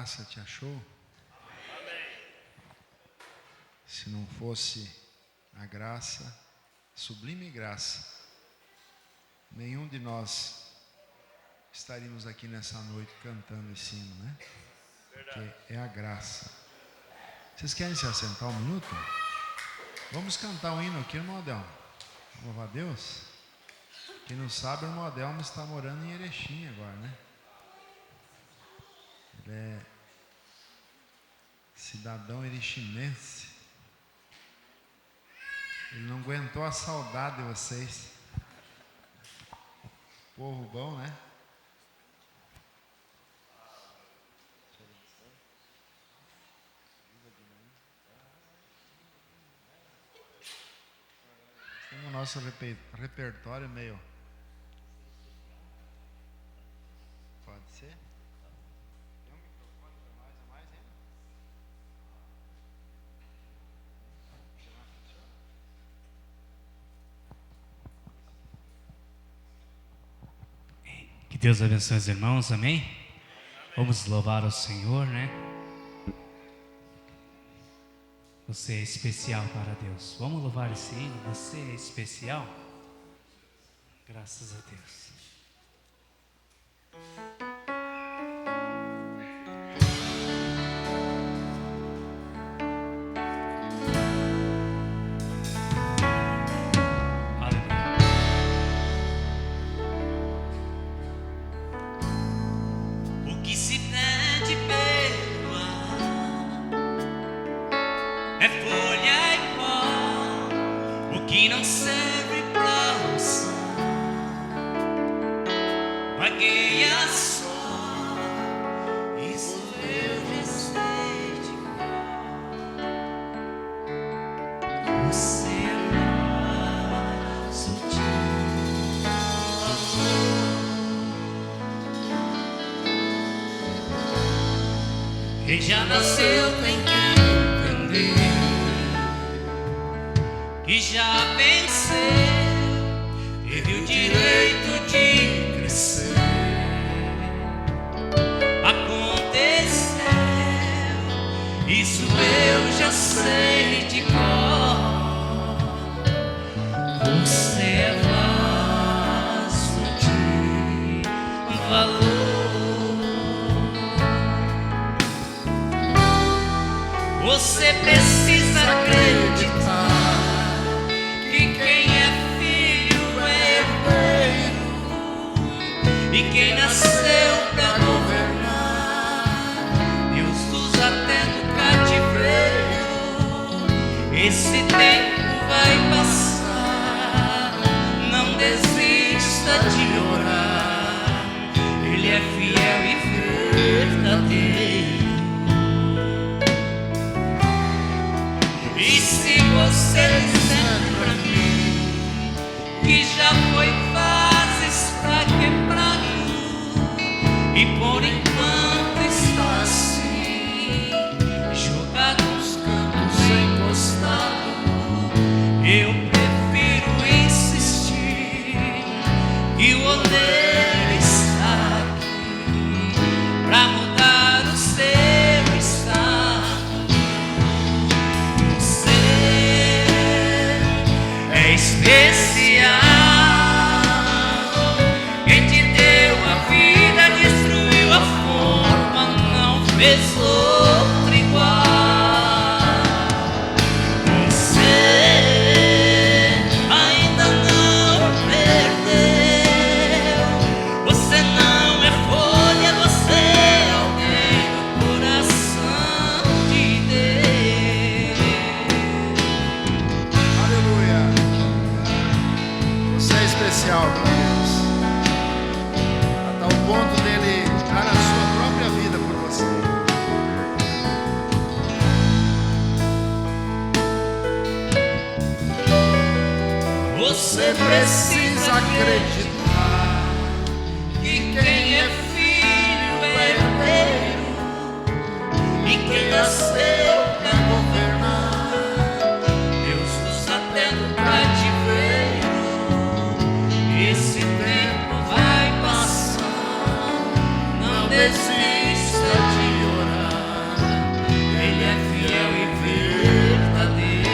graça te achou? Amém. Se não fosse a graça, sublime graça, nenhum de nós estaríamos aqui nessa noite cantando esse hino, né? Porque é a graça. Vocês querem se assentar um minuto? Vamos cantar um hino aqui, irmão Adelmo. Louva a Deus. Quem não sabe, o irmão Adelmo está morando em Erechim agora, né? Ele é cidadão erechinense. Ele não aguentou a saudade de vocês. Povo bom, né? Temos o nosso repertório meio... Pode ser? Tem um microfone para nós a mais ainda? Que Deus abençoe os irmãos, amém? Vamos louvar o Senhor, né? Você é especial para Deus. Vamos louvar esse hino. Você é especial. Graças a Deus. O que se pede perdoar é folha e pó, o que não serve pra usar, vagueia só, isso eu já sei de cor. Você é mais sutil, quem já nasceu tem que entender que já venceu, teve o direito de crescer. Aconteceu, isso eu já sei de cor. Você é vasto de valor. Você precisa acreditar que quem é filho é herdeiro, e quem nasceu pra governar Deus usa até no cativeiro. Esse tempo vai passar, não desista de orar, Ele é fiel e verdadeiro. E por enquanto está assim, jogado nos cantos encostado, eu prefiro insistir que o oleiro está aqui pra mudar o seu estado. Você é especial. Quem te deu a vida, destruiu a forma, não fez outro igual. Você ainda não perdeu. Você não é folha, você é alguém no coração de Deus. Aleluia. Você é especial para Deus. A tal ponto dele dar a sua própria vida por você. Você precisa acreditar que quem é filho é herdeiro, e quem nasceu pra governar. Deus usa até no cativeiro. Esse tempo vai passar, não desista de orar. Ele é fiel e verdadeiro.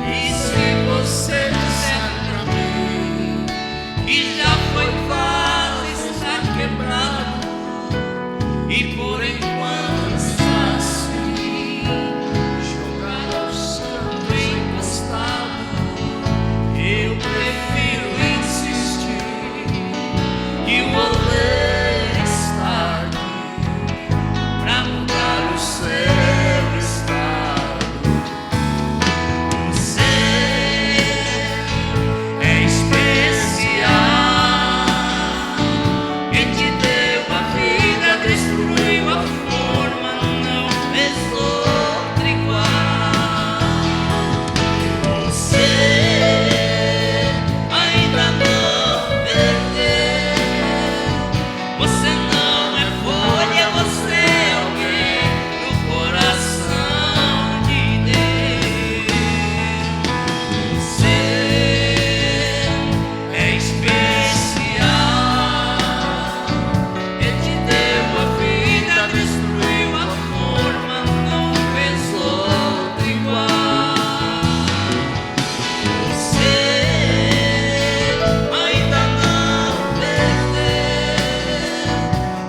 E se você disser pra mim que já foi fácil, está quebrado, e por enquanto está assim, jogado ao santo encostado, eu prefiro insistir que o oleiro está aqui pra mudar o seu estado. Você é especial. Quem te deu a vida, destruiu a forma, não fez outra igual. Você ainda não perdeu. Você não é folha, você é alguém no coração de Deus. Você é especial. Ele te deu a vida, destruiu a forma, não fez outra igual. Você ainda não perdeu.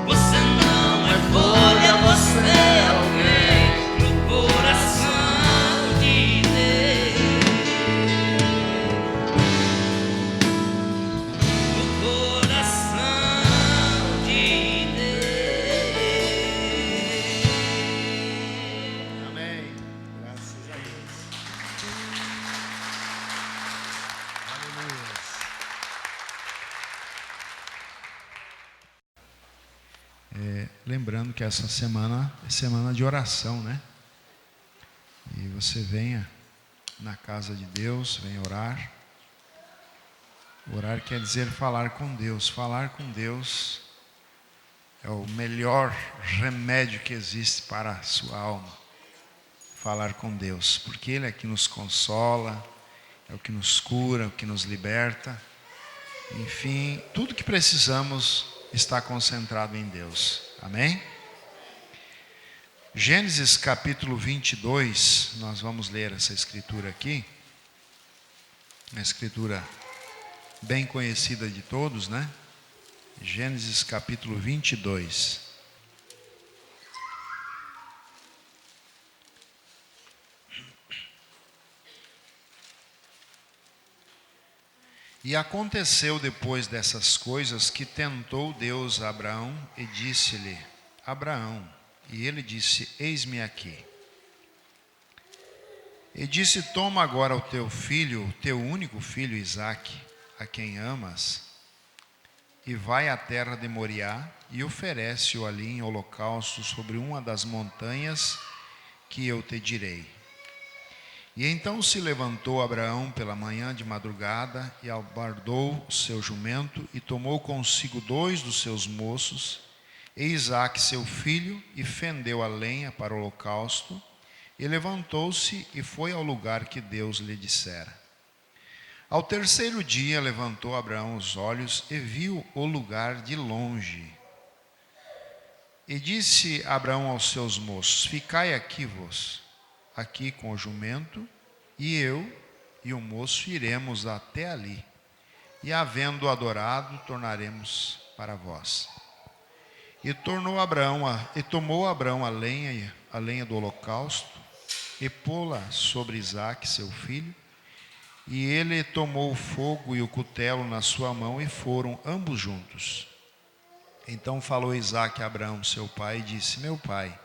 Você não é folha, você é alguém no coração de Deus. No coração de Deus. Amém. Graças a Deus. Aleluia. Lembrando que essa semana é semana de oração, né? E você venha na casa de Deus, venha orar. Orar quer dizer falar com Deus. Falar com Deus é o melhor remédio que existe para a sua alma. Falar com Deus, porque Ele é que nos consola, é o que nos cura, é o que nos liberta. Enfim, tudo que precisamos está concentrado em Deus. Amém? Gênesis capítulo 22, nós vamos ler essa escritura aqui. Uma escritura bem conhecida de todos, né? Gênesis capítulo 22. E aconteceu depois dessas coisas que tentou Deus a Abraão e disse-lhe: Abraão. E ele disse: Eis-me aqui. E disse: Toma agora o teu filho, o teu único filho Isaque, a quem amas, e vai à terra de Moriá e oferece-o ali em holocausto sobre uma das montanhas que eu te direi. E então se levantou Abraão pela manhã de madrugada e albardou o seu jumento e tomou consigo 2 dos seus moços e Isaque seu filho e fendeu a lenha para o holocausto e levantou-se e foi ao lugar que Deus lhe dissera. Ao terceiro dia levantou Abraão os olhos e viu o lugar de longe. E disse Abraão aos seus moços: ficai aqui vós, aqui com o jumento, e eu e o moço iremos até ali, e havendo adorado, tornaremos para vós. E tomou Abraão a lenha do holocausto, e pô-la sobre Isaque seu filho, e ele tomou o fogo e o cutelo na sua mão, e foram ambos juntos. Então falou Isaque a Abraão seu pai, e disse: meu pai.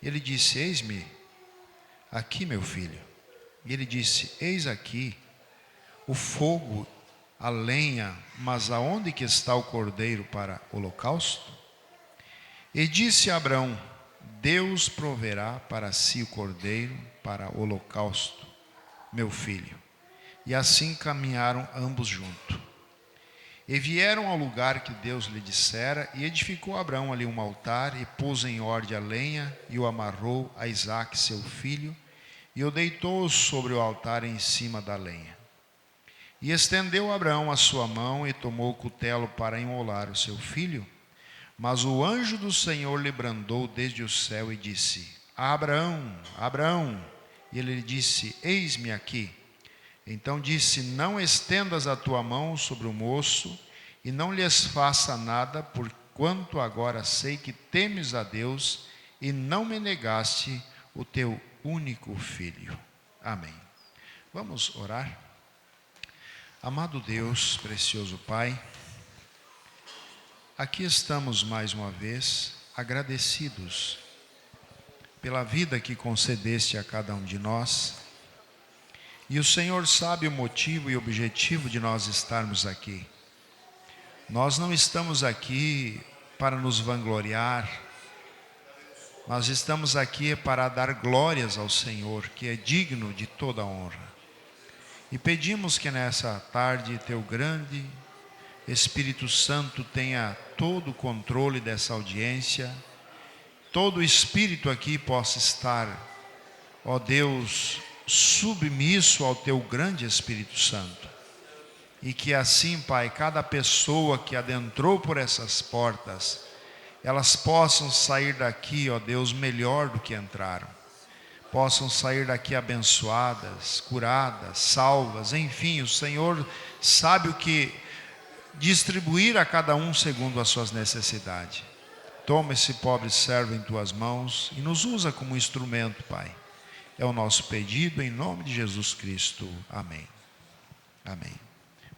Ele disse: eis-me aqui, meu filho. E ele disse: eis aqui o fogo, a lenha, mas aonde que está o cordeiro para o holocausto? E disse a Abraão: Deus proverá para si o cordeiro para o holocausto, meu filho. E assim caminharam ambos juntos. E vieram ao lugar que Deus lhe dissera, e edificou Abraão ali um altar, e pôs em ordem a lenha, e o amarrou a Isaque seu filho, e o deitou sobre o altar em cima da lenha. E estendeu Abraão a sua mão, e tomou o cutelo para imolar o seu filho. Mas o anjo do Senhor lhe brandou desde o céu, e disse: Abraão, Abraão. E ele lhe disse: eis-me aqui. Então disse: não estendas a tua mão sobre o moço, e não lhes faça nada, porquanto agora sei que temes a Deus, e não me negaste o teu único filho. Amém. Vamos orar? Amado Deus, precioso Pai, aqui estamos mais uma vez agradecidos pela vida que concedeste a cada um de nós. E o Senhor sabe o motivo e objetivo de nós estarmos aqui. Nós não estamos aqui para nos vangloriar. Nós estamos aqui para dar glórias ao Senhor, que é digno de toda honra. E pedimos que nessa tarde teu grande Espírito Santo tenha todo o controle dessa audiência. Todo o espírito aqui possa estar, ó Deus, submisso ao teu grande Espírito Santo, e que assim, Pai, cada pessoa que adentrou por essas portas, elas possam sair daqui, ó Deus, melhor do que entraram, possam sair daqui abençoadas, curadas, salvas, enfim, o Senhor sabe o que distribuir a cada um segundo as suas necessidades. Toma esse pobre servo em tuas mãos e nos usa como instrumento, Pai. É o nosso pedido em nome de Jesus Cristo. Amém. Amém.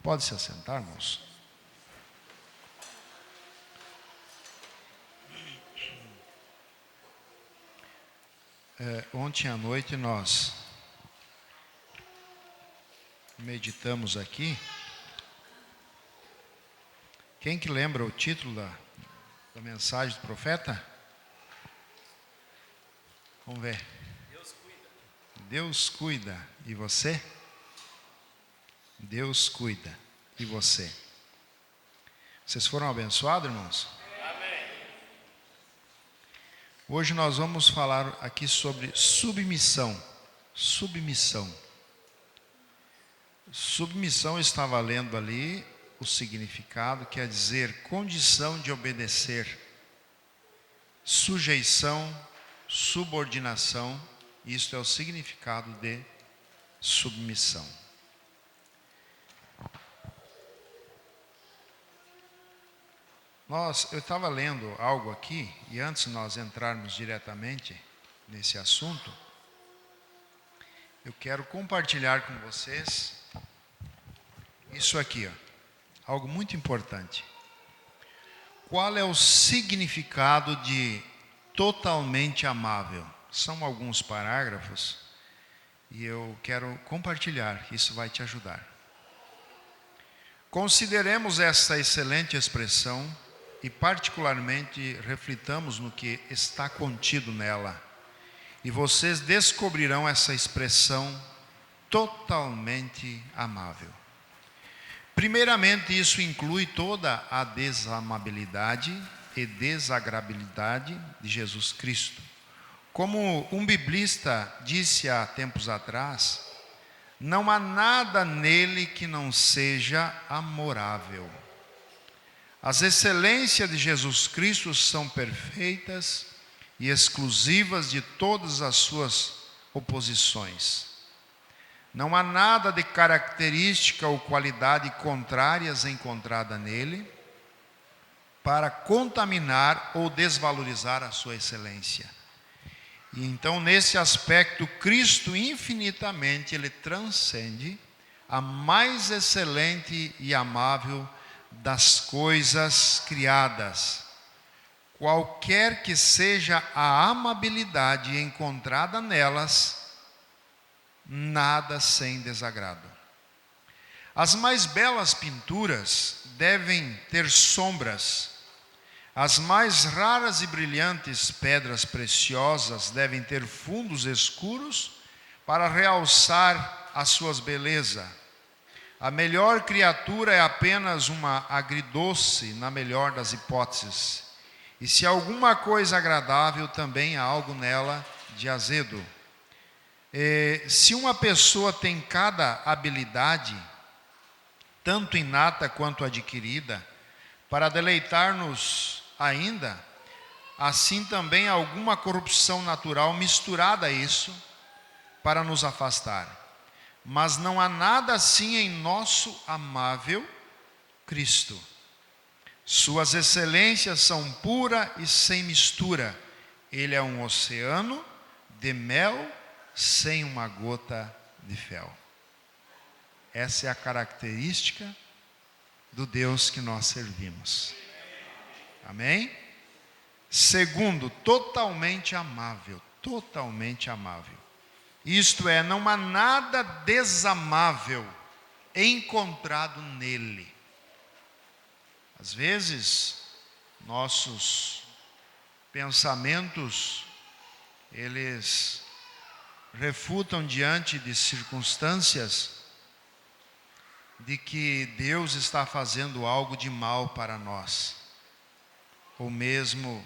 Pode se assentar, irmãos. Ontem à noite nós meditamos aqui. Quem que lembra o título da mensagem do profeta? Vamos ver. Deus cuida. E você? Deus cuida. E você? Vocês foram abençoados, irmãos? Amém. Hoje nós vamos falar aqui sobre submissão. Submissão. Submissão, eu estava lendo ali o significado, quer dizer condição de obedecer, sujeição, subordinação. Isso é o significado de submissão. Eu estava lendo algo aqui, e antes de nós entrarmos diretamente nesse assunto, eu quero compartilhar com vocês isso aqui, ó, algo muito importante. Qual é o significado de totalmente amável? São alguns parágrafos e eu quero compartilhar, isso vai te ajudar. Consideremos essa excelente expressão e particularmente reflitamos no que está contido nela. E vocês descobrirão essa expressão totalmente amável. Primeiramente, isso inclui toda a desamabilidade e desagrabilidade de Jesus Cristo. Como um biblista disse há tempos atrás, não há nada nele que não seja amorável. As excelências de Jesus Cristo são perfeitas e exclusivas de todas as suas oposições. Não há nada de característica ou qualidade contrárias encontrada nele para contaminar ou desvalorizar a sua excelência. E então, nesse aspecto, Cristo infinitamente ele transcende a mais excelente e amável das coisas criadas. Qualquer que seja a amabilidade encontrada nelas, nada sem desagrado. As mais belas pinturas devem ter sombras. As mais raras e brilhantes pedras preciosas devem ter fundos escuros para realçar as suas belezas. A melhor criatura é apenas uma agridoce, na melhor das hipóteses. E se alguma coisa agradável, também há algo nela de azedo. Se uma pessoa tem cada habilidade, tanto inata quanto adquirida, para deleitar-nos ainda, assim também há alguma corrupção natural misturada a isso, para nos afastar. Mas não há nada assim em nosso amável Cristo. Suas excelências são pura e sem mistura. Ele é um oceano de mel sem uma gota de fel. Essa é a característica do Deus que nós servimos. Amém? Segundo, totalmente amável. Totalmente amável. Isto é, não há nada desamável encontrado nele. Às vezes, nossos pensamentos, eles refutam diante de circunstâncias de que Deus está fazendo algo de mal para nós, ou mesmo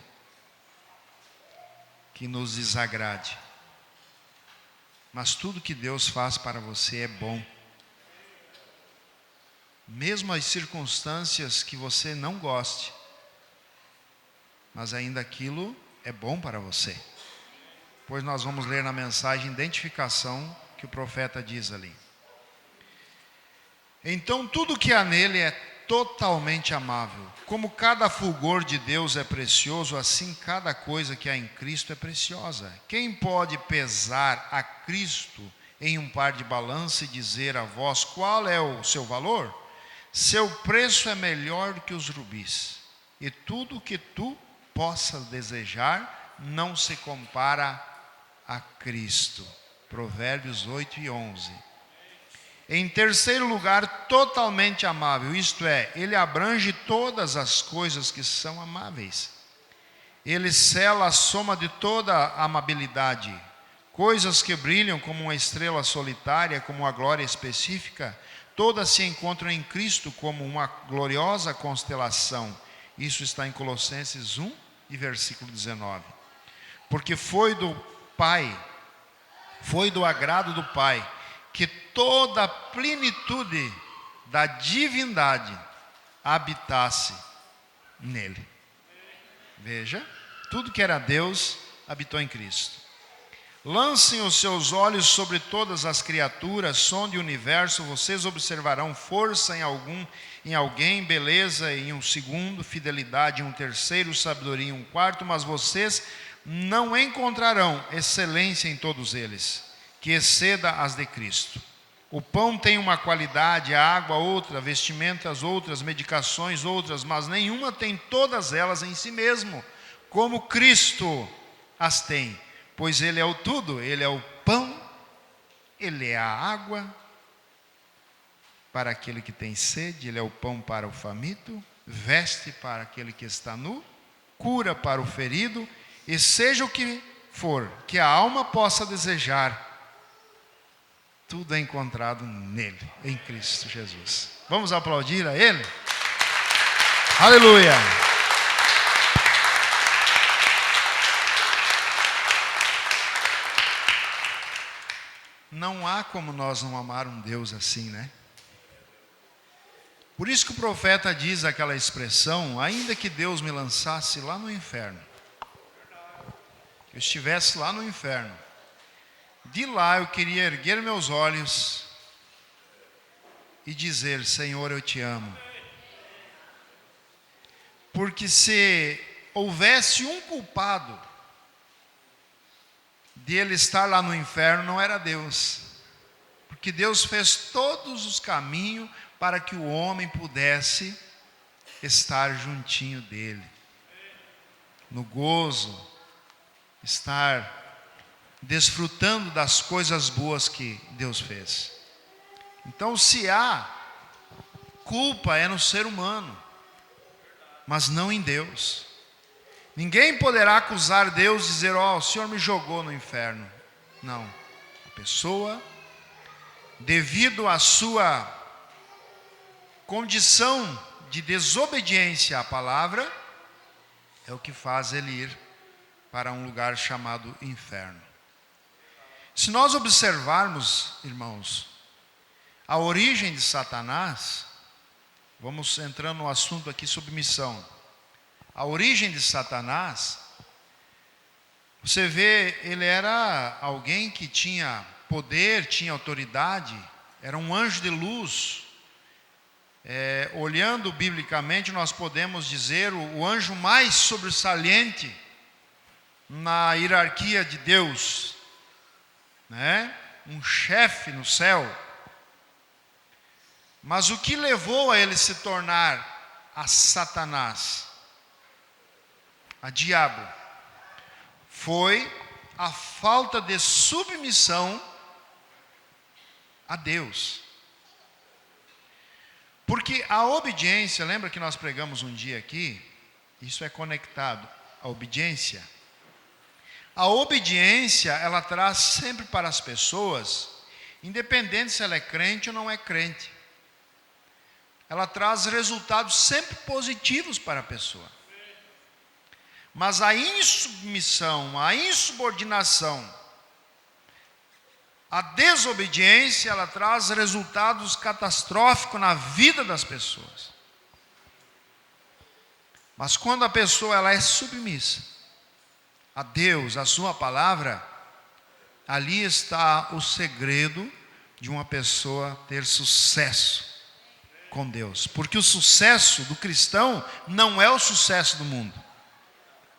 que nos desagrade. Mas tudo que Deus faz para você é bom. Mesmo as circunstâncias que você não goste, mas ainda aquilo é bom para você. Pois nós vamos ler na mensagem identificação que o profeta diz ali. Então tudo que há nele é totalmente amável. Como cada fulgor de Deus é precioso, assim cada coisa que há em Cristo é preciosa. Quem pode pesar a Cristo em um par de balança e dizer a vós qual é o seu valor? Seu preço é melhor que os rubis, e tudo que tu possas desejar não se compara a Cristo. Provérbios 8:11. Em terceiro lugar, totalmente amável, isto é, ele abrange todas as coisas que são amáveis. Ele sela a soma de toda a amabilidade, coisas que brilham como uma estrela solitária, como uma glória específica, todas se encontram em Cristo como uma gloriosa constelação. Isso está em Colossenses 1 e versículo 19. Porque foi do agrado do Pai, que toda a plenitude da divindade habitasse nele. Veja, tudo que era Deus habitou em Cristo. Lancem os seus olhos sobre todas as criaturas, sonde o universo, vocês observarão força em alguém, beleza em um segundo, fidelidade em um terceiro, sabedoria em um quarto, mas vocês não encontrarão excelência em todos eles, que exceda as de Cristo. O pão tem uma qualidade, a água outra, vestimentas outras, medicações outras, mas nenhuma tem todas elas em si mesmo, como Cristo as tem. Pois Ele é o tudo, Ele é o pão, Ele é a água para aquele que tem sede, Ele é o pão para o faminto, veste para aquele que está nu, cura para o ferido, e seja o que for que a alma possa desejar, tudo é encontrado nele, em Cristo Jesus. Vamos aplaudir a Ele? Aleluia! Não há como nós não amar um Deus assim, né? Por isso que o profeta diz aquela expressão: ainda que Deus me lançasse lá no inferno, que eu estivesse lá no inferno, de lá eu queria erguer meus olhos e dizer: Senhor, eu te amo. Porque se houvesse um culpado de ele estar lá no inferno, não era Deus. Porque Deus fez todos os caminhos para que o homem pudesse estar juntinho dele, no gozo, estar desfrutando das coisas boas que Deus fez. Então, se há culpa, é no ser humano, mas não em Deus. Ninguém poderá acusar Deus e dizer: ó, o Senhor me jogou no inferno. Não. A pessoa, devido à sua condição de desobediência à palavra, é o que faz ele ir para um lugar chamado inferno. Se nós observarmos, irmãos, a origem de Satanás, vamos entrando no assunto aqui, submissão. A origem de Satanás, você vê, ele era alguém que tinha poder, tinha autoridade, era um anjo de luz. Olhando biblicamente, nós podemos dizer o anjo mais sobressalente na hierarquia de Deus, né? Um chefe no céu. Mas o que levou a ele se tornar a Satanás, a diabo, foi a falta de submissão a Deus. Porque a obediência, lembra que nós pregamos um dia aqui? Isso é conectado à obediência. A obediência, ela traz sempre para as pessoas, independente se ela é crente ou não é crente, ela traz resultados sempre positivos para a pessoa. Mas a insubmissão, a insubordinação, a desobediência, ela traz resultados catastróficos na vida das pessoas. Mas quando a pessoa ela é submissa a Deus, a sua palavra, ali está o segredo de uma pessoa ter sucesso com Deus. Porque o sucesso do cristão não é o sucesso do mundo.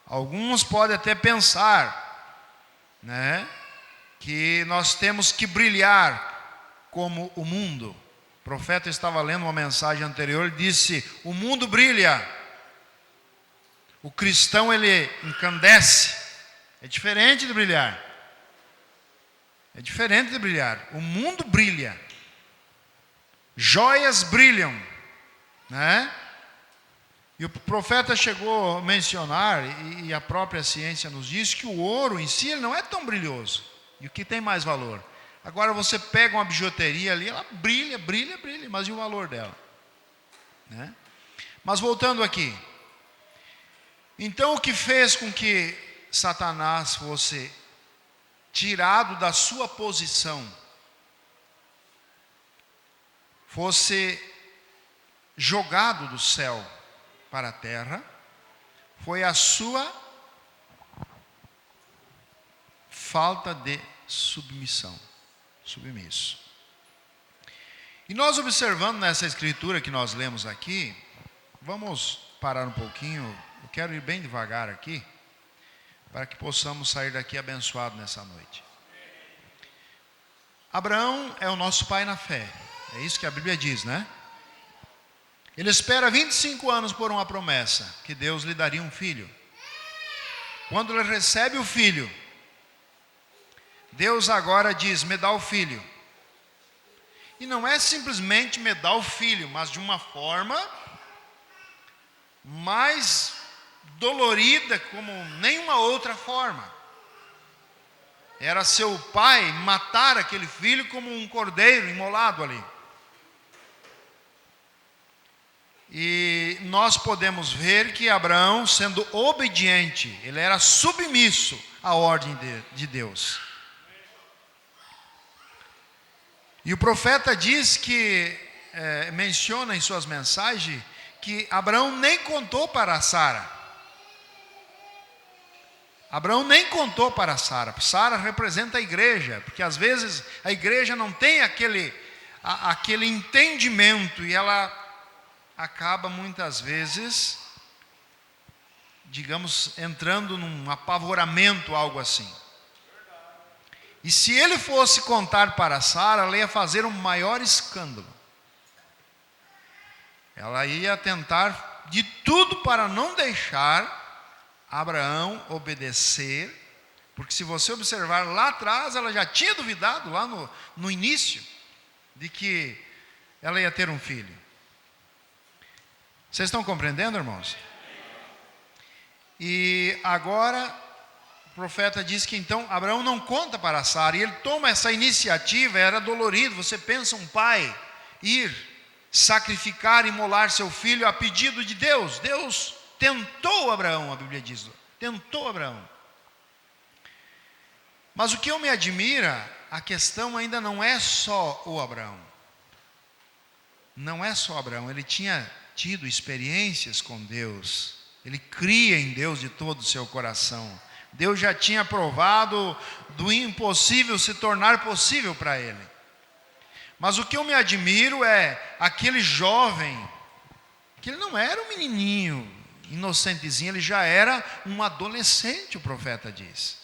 Alguns podem até pensar, né, que nós temos que brilhar como o mundo. O profeta estava lendo uma mensagem anterior e disse: o mundo brilha, o cristão ele encandece. É diferente de brilhar. É diferente de brilhar. O mundo brilha. Joias brilham, né? E o profeta chegou a mencionar, e a própria ciência nos diz, que o ouro em si ele não é tão brilhoso. E o que tem mais valor? Agora você pega uma bijuteria ali, ela brilha, brilha, brilha, mas e o valor dela? Né? Mas voltando aqui. Então o que fez com que Satanás fosse tirado da sua posição, fosse jogado do céu para a terra, foi a sua falta de submissão, submisso. E nós observando nessa escritura que nós lemos aqui, vamos parar um pouquinho, eu quero ir bem devagar aqui, para que possamos sair daqui abençoados nessa noite. Abraão é o nosso pai na fé, é isso que a Bíblia diz, né? Ele espera 25 anos por uma promessa, que Deus lhe daria um filho. Quando ele recebe o filho, Deus agora diz: me dá o filho. E não é simplesmente me dá o filho, mas de uma forma mais dolorida como nenhuma outra forma. era seu pai matar aquele filho como um cordeiro imolado ali. E nós podemos ver que Abraão, sendo obediente, ele era submisso à ordem de Deus. E o profeta diz que, menciona em suas mensagens, que Abraão nem contou para Sara. Abraão nem contou para Sara. Sara representa a igreja, porque às vezes a igreja não tem aquele entendimento e ela acaba muitas vezes, digamos, entrando num apavoramento, algo assim. E se ele fosse contar para Sara, ela ia fazer um maior escândalo. Ela ia tentar de tudo para não deixar Abraão obedecer, porque se você observar lá atrás, ela já tinha duvidado lá no início, de que ela ia ter um filho. Vocês estão compreendendo, irmãos? E agora o profeta diz que então Abraão não conta para Sara, e ele toma essa iniciativa. Era dolorido. Você pensa um pai ir sacrificar, imolar seu filho a pedido de Deus. Deus tentou Abraão, a Bíblia diz, tentou Abraão. Mas o que eu me admira, a questão ainda não é só o Abraão. Não é só Abraão, ele tinha tido experiências com Deus. Ele cria em Deus de todo o seu coração. Deus já tinha provado do impossível se tornar possível para ele. Mas o que eu me admiro é aquele jovem, que ele não era um menininho inocentezinho, ele já era um adolescente, o profeta diz.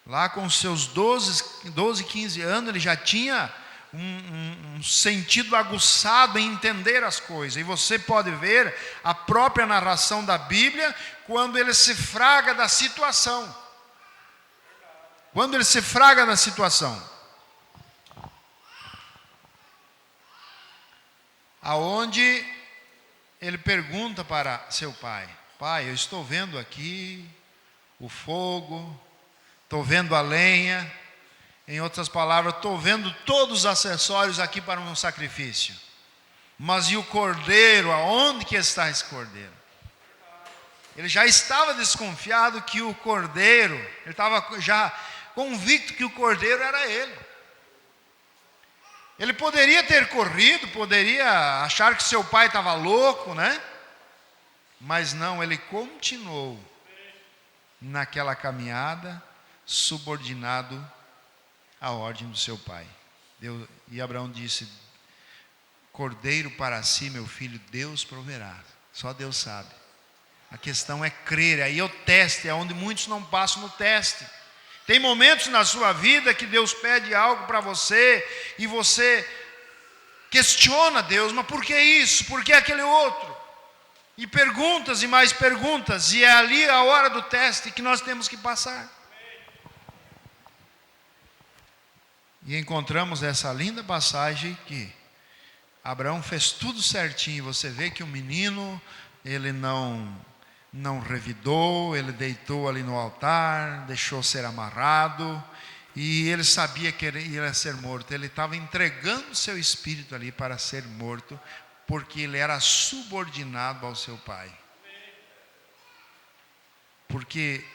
Lá com seus 12, 15 anos, ele já tinha um sentido aguçado em entender as coisas. E você pode ver a própria narração da Bíblia, quando ele se fraga da situação. Quando ele se fraga da situação. Aonde ele pergunta para seu pai: pai, eu estou vendo aqui o fogo, estou vendo a lenha, em outras palavras, estou vendo todos os acessórios aqui para um sacrifício, mas e o cordeiro, aonde que está esse cordeiro? Ele já estava desconfiado que o cordeiro, ele estava já convicto que o cordeiro era ele. Ele poderia ter corrido, poderia achar que seu pai estava louco, né? Mas não, ele continuou naquela caminhada, subordinado à ordem do seu pai. E Abraão disse: cordeiro para si, meu filho, Deus proverá. Só Deus sabe. A questão é crer. Aí é o teste, é onde muitos não passam no teste. Tem momentos na sua vida que Deus pede algo para você e você questiona Deus: mas por que isso? Por que aquele outro? E perguntas e mais perguntas, e é ali a hora do teste que nós temos que passar. E encontramos essa linda passagem que Abraão fez tudo certinho. Você vê que o menino, ele não revidou, ele deitou ali no altar, deixou ser amarrado, e ele sabia que ele ia ser morto. Ele estava entregando seu espírito ali para ser morto, porque ele era subordinado ao seu pai. Porque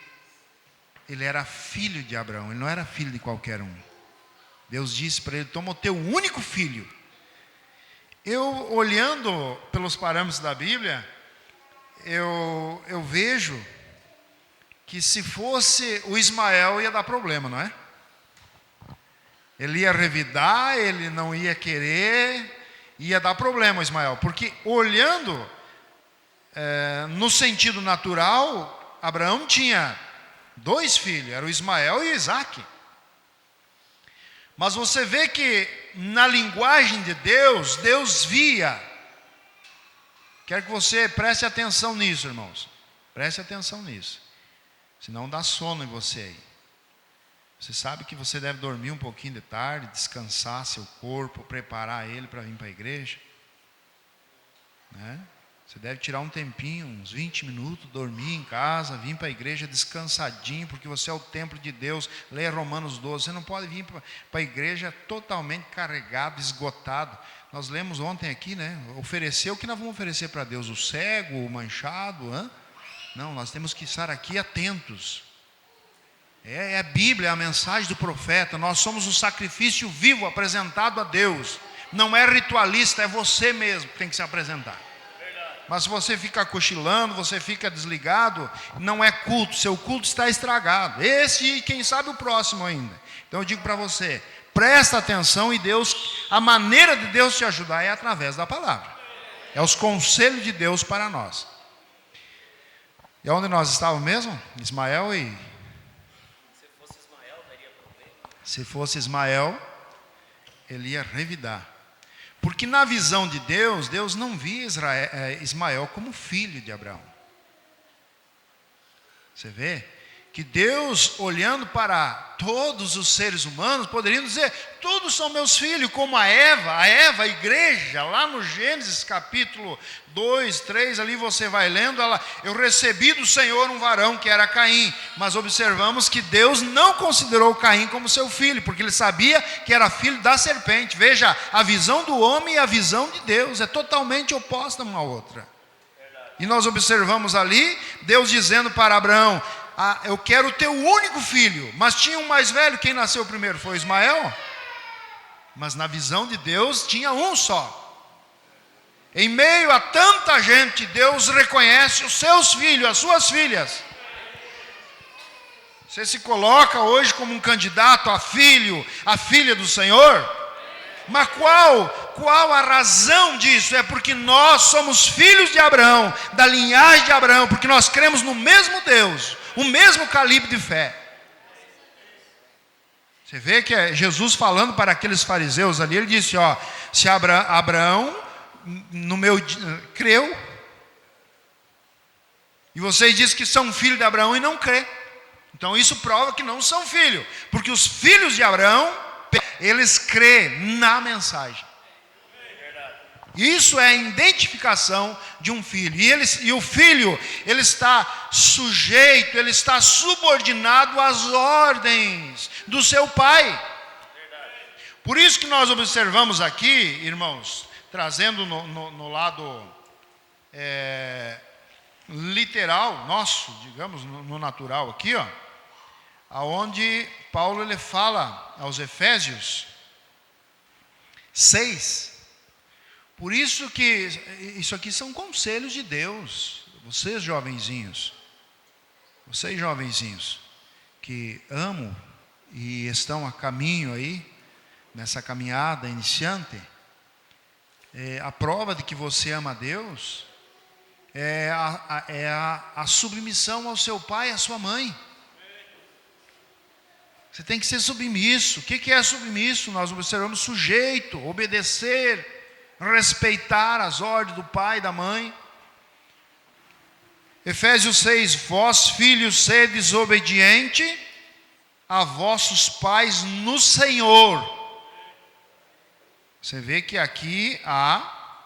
ele era filho de Abraão, ele não era filho de qualquer um. Deus disse para ele: toma o teu único filho. Eu, olhando pelos parâmetros da Bíblia, eu vejo que se fosse o Ismael ia dar problema, não é? Ele ia revidar, ele não ia querer, ia dar problema o Ismael. Porque olhando no sentido natural, Abraão tinha 2 filhos, era o Ismael e o Isaque. Mas você vê que na linguagem de Deus, Deus via. Quero que você preste atenção nisso, irmãos. Preste atenção nisso. Senão dá sono em você aí. Você sabe que você deve dormir um pouquinho de tarde, descansar seu corpo, preparar ele para vir para a igreja, né? Você deve tirar um tempinho, uns 20 minutos, dormir em casa, vir para a igreja descansadinho, porque você é o templo de Deus. Leia Romanos 12. Você não pode vir para a igreja totalmente carregado, esgotado. Nós lemos ontem aqui, né? Oferecer o que nós vamos oferecer para Deus? O cego, o manchado? Não, nós temos que estar aqui atentos. É a Bíblia, é a mensagem do profeta. Nós somos o sacrifício vivo apresentado a Deus. Não é ritualista, é você mesmo que tem que se apresentar. Mas se você fica cochilando, você fica desligado, não é culto, seu culto está estragado. Esse e quem sabe o próximo ainda. Então eu digo para você, presta atenção e Deus, a maneira de Deus te ajudar é através da palavra. É os conselhos de Deus para nós. E onde nós estávamos mesmo? Ismael e... Se fosse Ismael, ele ia revidar. Porque na visão de Deus, Deus não via Ismael como filho de Abraão. Você vê que Deus, olhando para todos os seres humanos, poderia dizer, todos são meus filhos, como a Eva, a igreja, lá no Gênesis capítulo 2, 3, ali você vai lendo, eu recebi do Senhor um varão que era Caim, mas observamos que Deus não considerou Caim como seu filho, porque ele sabia que era filho da serpente. Veja, a visão do homem e a visão de Deus é totalmente oposta uma à outra. E nós observamos ali, Deus dizendo para Abraão, eu quero o teu único filho, mas tinha um mais velho, quem nasceu primeiro foi Ismael, mas na visão de Deus tinha um só. Em meio a tanta gente, Deus reconhece os seus filhos, as suas filhas. Você se coloca hoje como um candidato a filho, a filha do Senhor? Mas qual a razão disso? É porque nós somos filhos de Abraão, da linhagem de Abraão, porque nós cremos no mesmo Deus, o mesmo calibre de fé. Você vê que é Jesus falando para aqueles fariseus ali, ele disse, se Abraão creu, e vocês dizem que são filhos de Abraão e não crê. Então isso prova que não são filhos, porque os filhos de Abraão, eles crêem na mensagem. Isso é a identificação de um filho. E o filho, ele está sujeito, ele está subordinado às ordens do seu pai. Por isso que nós observamos aqui, irmãos, trazendo no lado literal nosso, digamos, no natural aqui, aonde Paulo ele fala aos Efésios 6. Por isso que isso aqui são conselhos de Deus. Vocês jovenzinhos que amam e estão a caminho aí, nessa caminhada iniciante, a prova de que você ama a Deus é a submissão ao seu pai e à sua mãe. Você tem que ser submisso. O que é submisso? Nós observamos sujeito, obedecer, respeitar as ordens do pai e da mãe. Efésios 6, vós filhos sedes obediente a vossos pais no Senhor. Você vê que aqui há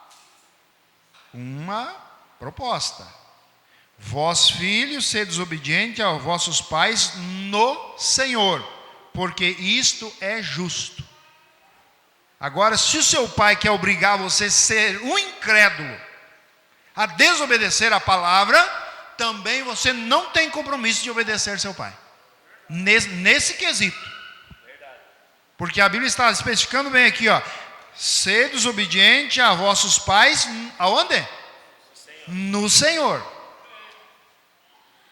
uma proposta. Vós filhos sedes obediente a vossos pais no Senhor, porque isto é justo. Agora, se o seu pai quer obrigar você a ser um incrédulo, a desobedecer a palavra, também você não tem compromisso de obedecer seu pai. Nesse quesito. Porque a Bíblia está especificando bem aqui, sedes obediente a vossos pais, aonde? No Senhor.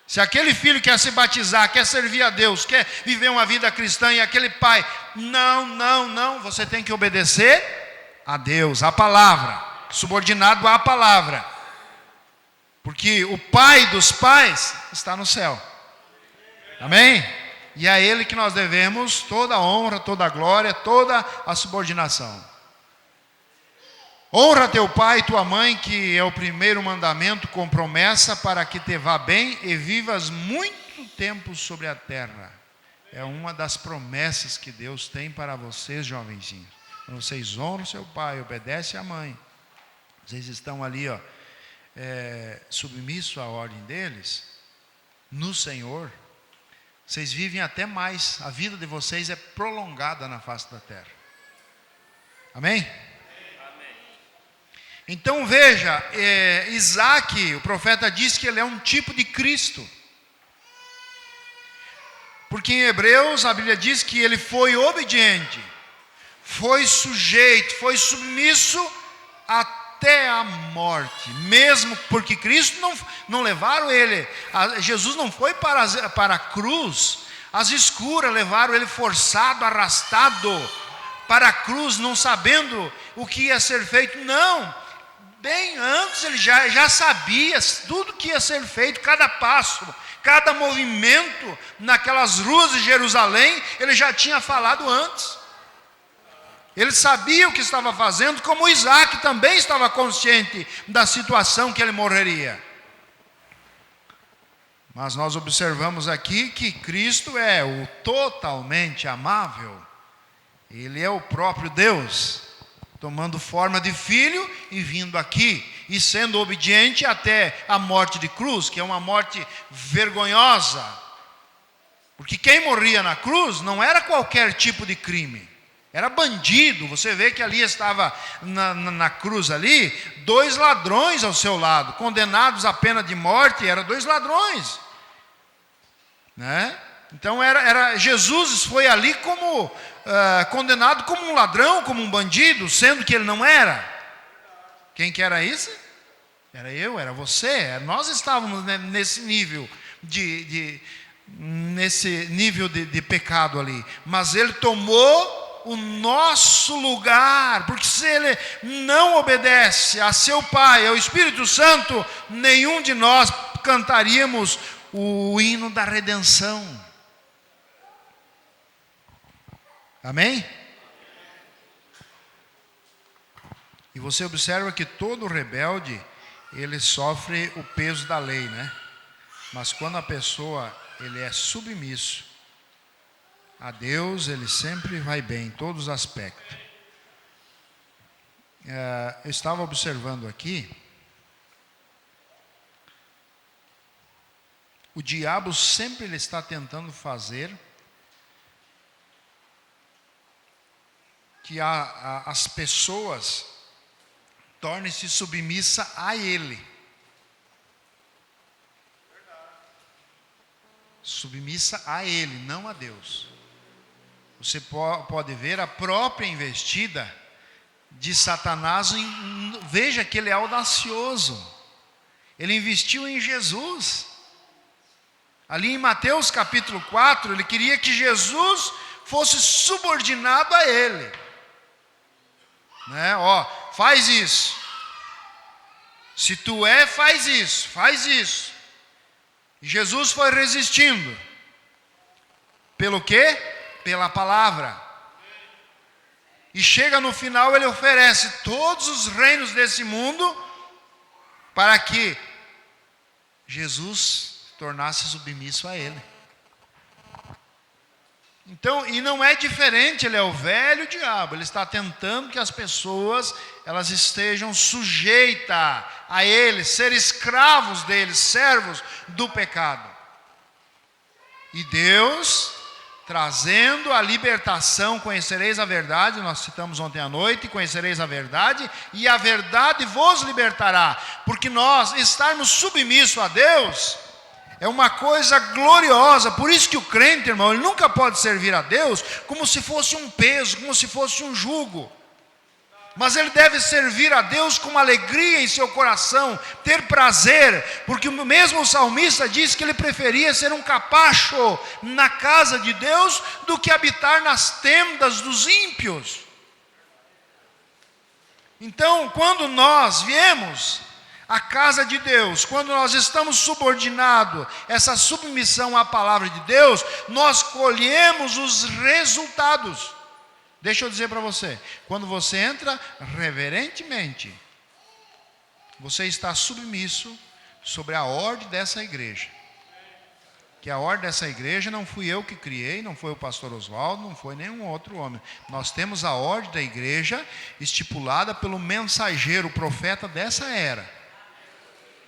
Se aquele filho quer se batizar, quer servir a Deus, quer viver uma vida cristã, e aquele pai, não, você tem que obedecer a Deus, a palavra, subordinado à palavra, porque o pai dos pais está no céu, amém? E é a ele que nós devemos toda a honra, toda a glória, toda a subordinação. Honra teu pai e tua mãe, que é o primeiro mandamento com promessa, para que te vá bem e vivas muito tempo sobre a terra. É uma das promessas que Deus tem para vocês, jovenzinhos. Quando vocês honram seu pai, obedecem à mãe, vocês estão ali, submisso à ordem deles, no Senhor, vocês vivem até mais, a vida de vocês é prolongada na face da terra. Amém? Então veja, Isaac, o profeta diz que ele é um tipo de Cristo. Porque em Hebreus a Bíblia diz que ele foi obediente, foi sujeito, foi submisso até a morte. Mesmo porque Cristo não levaram ele, Jesus não foi para a cruz, as escuras levaram ele forçado, arrastado para a cruz, não sabendo o que ia ser feito. Não, bem antes ele já sabia tudo que ia ser feito, cada passo, cada movimento naquelas ruas de Jerusalém, ele já tinha falado antes. Ele sabia o que estava fazendo, como Isaac também estava consciente da situação que ele morreria. Mas nós observamos aqui que Cristo é o totalmente amável. Ele é o próprio Deus, tomando forma de filho e vindo aqui, e sendo obediente até a morte de cruz, que é uma morte vergonhosa. Porque quem morria na cruz não era qualquer tipo de crime, era bandido. Você vê que ali estava na cruz ali, 2 ladrões ao seu lado, condenados à pena de morte, eram 2 ladrões, né? Então Jesus foi ali como condenado como um ladrão, como um bandido, sendo que ele não era. Quem que era isso? Era eu, era você. Nós estávamos nesse nível de pecado ali. Mas ele tomou o nosso lugar, porque se ele não obedece a seu Pai, ao Espírito Santo, nenhum de nós cantaríamos o hino da redenção. Amém? E você observa que todo rebelde, ele sofre o peso da lei, né? Mas quando a pessoa, ele é submisso a Deus, ele sempre vai bem em todos os aspectos. Eu estava observando aqui, o diabo sempre ele está tentando fazer que as pessoas tornem-se submissas a ele. Submissa a ele, não a Deus. Você pode ver a própria investida de Satanás. Veja que ele é audacioso. Ele investiu em Jesus. Ali em Mateus capítulo 4, ele queria que Jesus fosse subordinado a ele. Né? Faz isso. Se tu faz isso, faz isso. E Jesus foi resistindo. Pelo quê? Pela palavra. E chega no final, ele oferece todos os reinos desse mundo para que Jesus tornasse submisso a ele. Então, e não é diferente, ele é o velho diabo. Ele está tentando que as pessoas elas estejam sujeitas a ele, ser escravos dele, servos do pecado. E Deus, trazendo a libertação, conhecereis a verdade, nós citamos ontem à noite, conhecereis a verdade, e a verdade vos libertará. Porque nós estarmos submissos a Deus é uma coisa gloriosa. Por isso que o crente, irmão, ele nunca pode servir a Deus como se fosse um peso, como se fosse um jugo. Mas ele deve servir a Deus com alegria em seu coração, ter prazer, porque mesmo o salmista diz que ele preferia ser um capacho na casa de Deus do que habitar nas tendas dos ímpios. Então, quando nós viemos à casa de Deus, quando nós estamos subordinados, essa submissão à palavra de Deus, nós colhemos os resultados. Deixa eu dizer para você, quando você entra reverentemente, você está submisso sobre a ordem dessa igreja. Que a ordem dessa igreja não fui eu que criei, não foi o pastor Oswaldo, não foi nenhum outro homem. Nós temos a ordem da igreja estipulada pelo mensageiro, o profeta dessa era.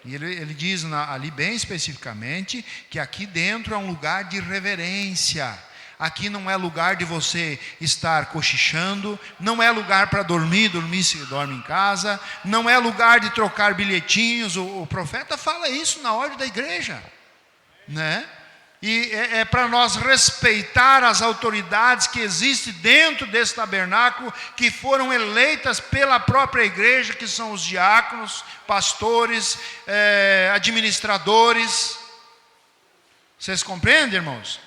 E ele diz ali bem especificamente que aqui dentro é um lugar de reverência. Aqui não é lugar de você estar cochichando, não é lugar para dormir se dorme em casa, não é lugar de trocar bilhetinhos. O profeta fala isso na ordem da igreja, né? E é para nós respeitar as autoridades que existem dentro desse tabernáculo, que foram eleitas pela própria igreja, que são os diáconos, pastores, administradores. Vocês compreendem, irmãos?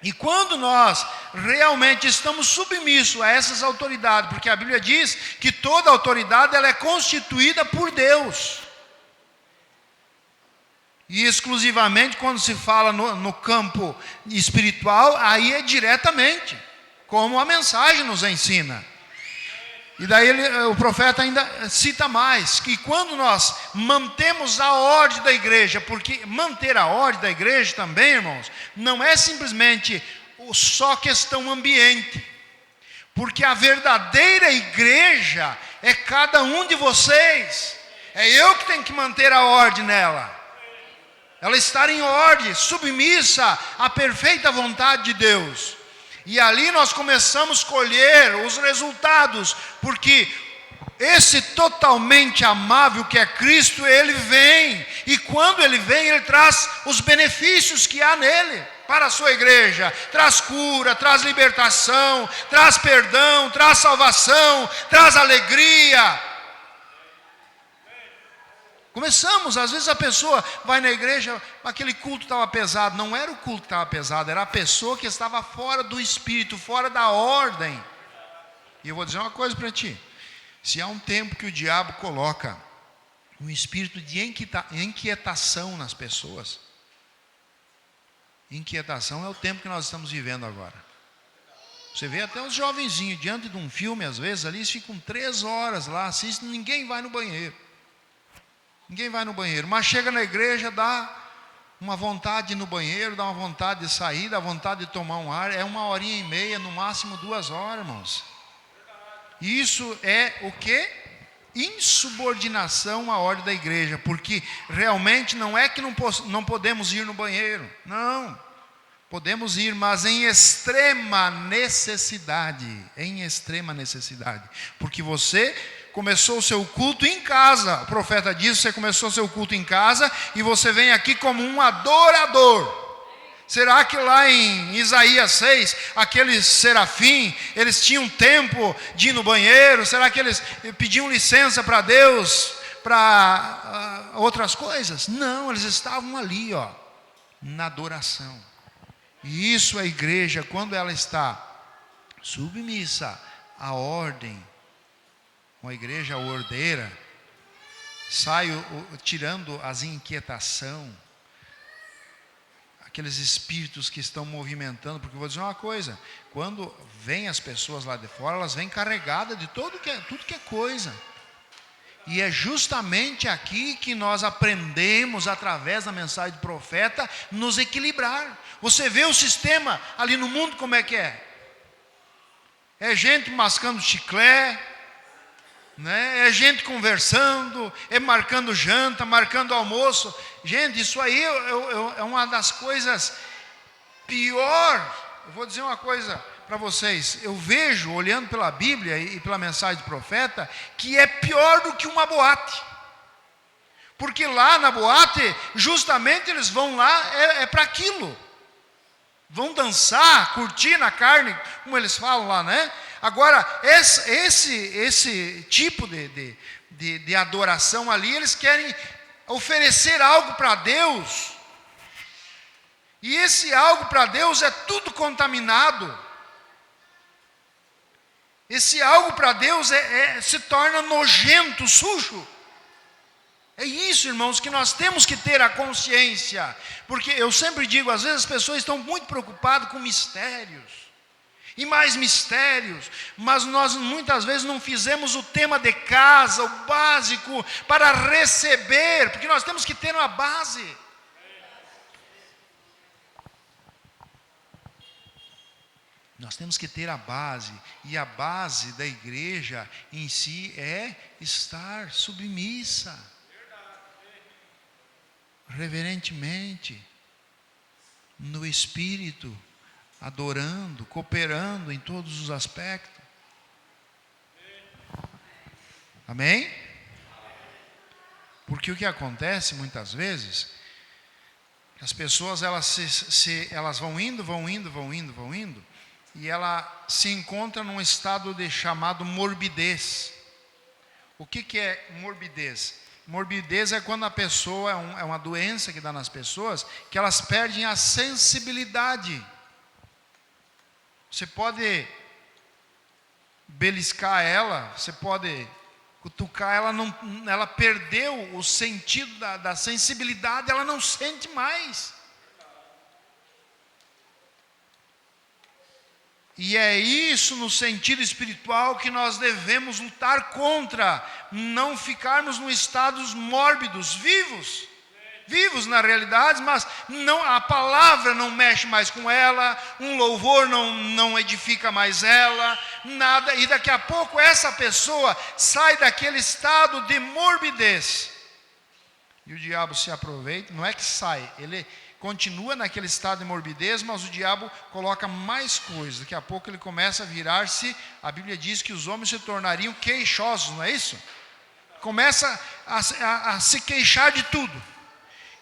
E quando nós realmente estamos submissos a essas autoridades, porque a Bíblia diz que toda autoridade ela é constituída por Deus. E exclusivamente quando se fala no campo espiritual, aí é diretamente, como a mensagem nos ensina. E daí o profeta ainda cita mais, que quando nós mantemos a ordem da igreja, porque manter a ordem da igreja também, irmãos, não é simplesmente só questão ambiente, porque a verdadeira igreja é cada um de vocês, é eu que tenho que manter a ordem nela, ela estar em ordem, submissa à perfeita vontade de Deus. E ali nós começamos a colher os resultados, porque esse totalmente amável que é Cristo, Ele vem, e quando Ele vem, Ele traz os benefícios que há nele, para a sua igreja, traz cura, traz libertação, traz perdão, traz salvação, traz alegria. Começamos, às vezes a pessoa vai na igreja, aquele culto estava pesado. Não era o culto que estava pesado, era a pessoa que estava fora do espírito, fora da ordem. E eu vou dizer uma coisa para ti: se há um tempo que o diabo coloca um espírito de inquietação nas pessoas, inquietação é o tempo que nós estamos vivendo agora. Você vê até os jovenzinhos diante de um filme, às vezes ali eles ficam 3 horas lá, assistem, ninguém vai no banheiro. Ninguém vai no banheiro, mas chega na igreja, dá uma vontade de ir no banheiro, dá uma vontade de sair, dá vontade de tomar um ar. É 1h30, no máximo 2 horas, irmãos. Isso é o quê? Insubordinação à ordem da igreja, porque realmente não é que não podemos ir no banheiro, não, podemos ir, mas em extrema necessidade, porque você começou o seu culto em casa. O profeta diz: você começou o seu culto em casa e você vem aqui como um adorador. Será que lá em Isaías 6, aqueles serafim, eles tinham tempo de ir no banheiro? Será que eles pediam licença para Deus, para outras coisas? Não, eles estavam ali, na adoração. E isso a igreja, quando ela está submissa à ordem, uma igreja ordeira, sai tirando as inquietações, aqueles espíritos que estão movimentando. Porque eu vou dizer uma coisa: quando vêm as pessoas lá de fora, elas vêm carregadas de tudo que é coisa. E é justamente aqui que nós aprendemos, através da mensagem do profeta, nos equilibrar. Você vê o sistema ali no mundo como é que é? É gente mascando chiclete, né? É gente conversando, é marcando janta, marcando almoço. Gente, isso aí é uma das coisas pior. Eu vou dizer uma coisa para vocês: eu vejo, olhando pela Bíblia e pela mensagem do profeta, que é pior do que uma boate. Porque lá na boate, justamente eles vão lá, é para aquilo. Vão dançar, curtir na carne, como eles falam lá, né? Agora, esse tipo de adoração ali, eles querem oferecer algo para Deus. E esse algo para Deus é tudo contaminado. Esse algo para Deus se torna nojento, sujo. É isso, irmãos, que nós temos que ter a consciência. Porque eu sempre digo, às vezes as pessoas estão muito preocupadas com mistérios. E mais mistérios, mas nós muitas vezes não fizemos o tema de casa, o básico, para receber, porque nós temos que ter uma base. Nós temos que ter a base, e a base da igreja em si é estar submissa. reverentemente, no Espírito, adorando, cooperando em todos os aspectos. Amém? Porque o que acontece muitas vezes, as pessoas elas vão indo, e ela se encontra num estado chamado morbidez. O que é morbidez? Morbidez é quando a pessoa, é uma doença que dá nas pessoas, que elas perdem a sensibilidade. Você pode beliscar ela, você pode cutucar ela, ela perdeu o sentido da sensibilidade, ela não sente mais. E é isso no sentido espiritual que nós devemos lutar contra, não ficarmos em estados mórbidos, vivos na realidade, mas não, a palavra não mexe mais com ela, um louvor não edifica mais ela, nada, e daqui a pouco essa pessoa sai daquele estado de morbidez, e o diabo se aproveita, não é que sai, ele continua naquele estado de morbidez, mas o diabo coloca mais coisas. Daqui a pouco ele começa a virar-se, a Bíblia diz que os homens se tornariam queixosos, não é isso? Começa a se queixar de tudo.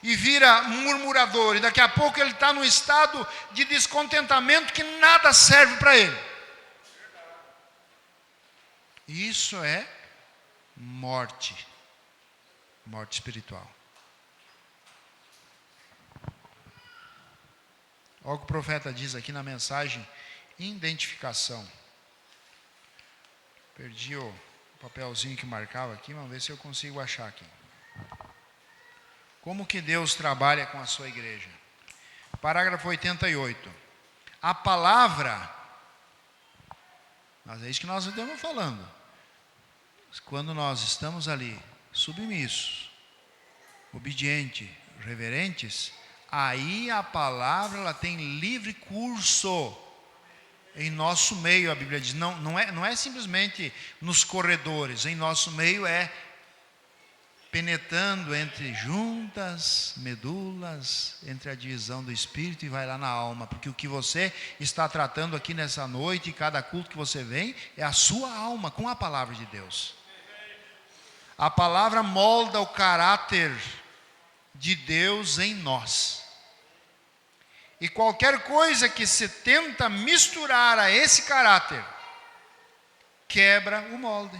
E vira murmurador. E daqui a pouco ele está num estado de descontentamento que nada serve para ele. Isso é morte. Morte espiritual. Olha o que o profeta diz aqui na mensagem, identificação. Perdi o papelzinho que marcava aqui, vamos ver se eu consigo achar aqui. Como que Deus trabalha com a sua igreja? Parágrafo 88. A palavra, mas é isso que nós estamos falando. Quando nós estamos ali, submissos, obedientes, reverentes, aí a palavra ela tem livre curso em nosso meio, a Bíblia diz. Não é simplesmente nos corredores, em nosso meio é penetrando entre juntas, medulas, entre a divisão do espírito e vai lá na alma, porque o que você está tratando aqui nessa noite, e cada culto que você vem, é a sua alma com a palavra de Deus. A palavra molda o caráter de Deus em nós. E qualquer coisa que se tenta misturar a esse caráter, quebra o molde.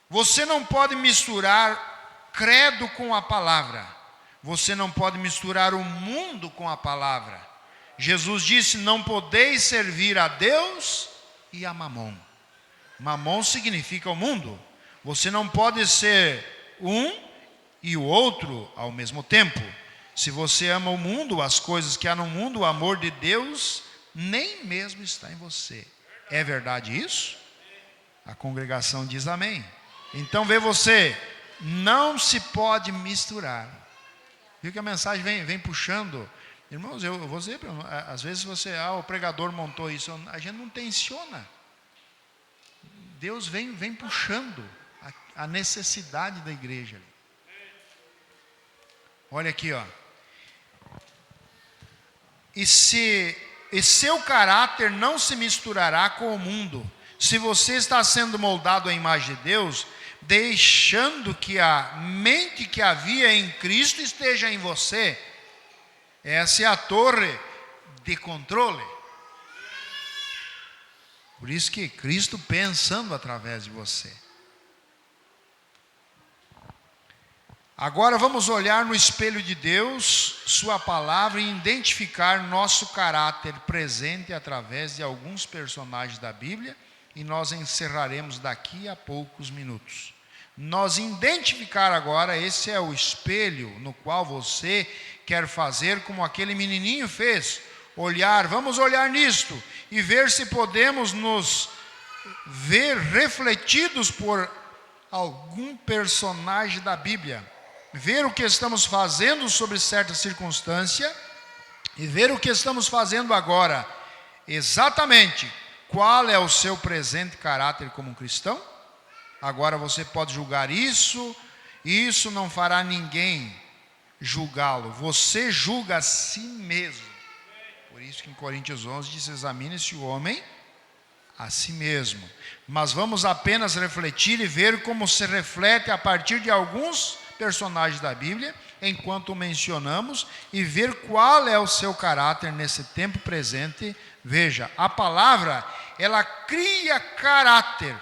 Você não pode misturar credo com a palavra. Você não pode misturar o mundo com a palavra. Jesus disse: não podeis servir a Deus e a Mamon. Mamon significa o mundo. Você não pode ser um e o outro ao mesmo tempo. Se você ama o mundo, as coisas que há no mundo, o amor de Deus nem mesmo está em você. É verdade isso? A congregação diz amém. Então vê você, não se pode misturar. Viu que a mensagem vem puxando. Irmãos, eu vou dizer, às vezes o pregador montou isso, a gente não tensiona. Deus vem puxando a necessidade da igreja. Olha aqui, ó. E seu caráter não se misturará com o mundo. Se você está sendo moldado à imagem de Deus, deixando que a mente que havia em Cristo esteja em você. Essa é a torre de controle. Por isso que Cristo pensando através de você. Agora vamos olhar no espelho de Deus, sua palavra, e identificar nosso caráter presente através de alguns personagens da Bíblia, e nós encerraremos daqui a poucos minutos. Nós identificar agora, esse é o espelho no qual você quer fazer como aquele menininho fez, olhar, vamos olhar nisto, e ver se podemos nos ver refletidos por algum personagem da Bíblia. Ver o que estamos fazendo sobre certa circunstância e ver o que estamos fazendo agora. Exatamente qual é o seu presente caráter como cristão. Agora você pode julgar isso Isso não fará ninguém julgá-lo. Você julga a si mesmo. Por isso que em Coríntios 11 diz: examine-se o homem a si mesmo. Mas vamos apenas refletir e ver como se reflete a partir de alguns personagens da Bíblia, enquanto mencionamos, e ver qual é o seu caráter nesse tempo presente. Veja, a palavra, ela cria caráter.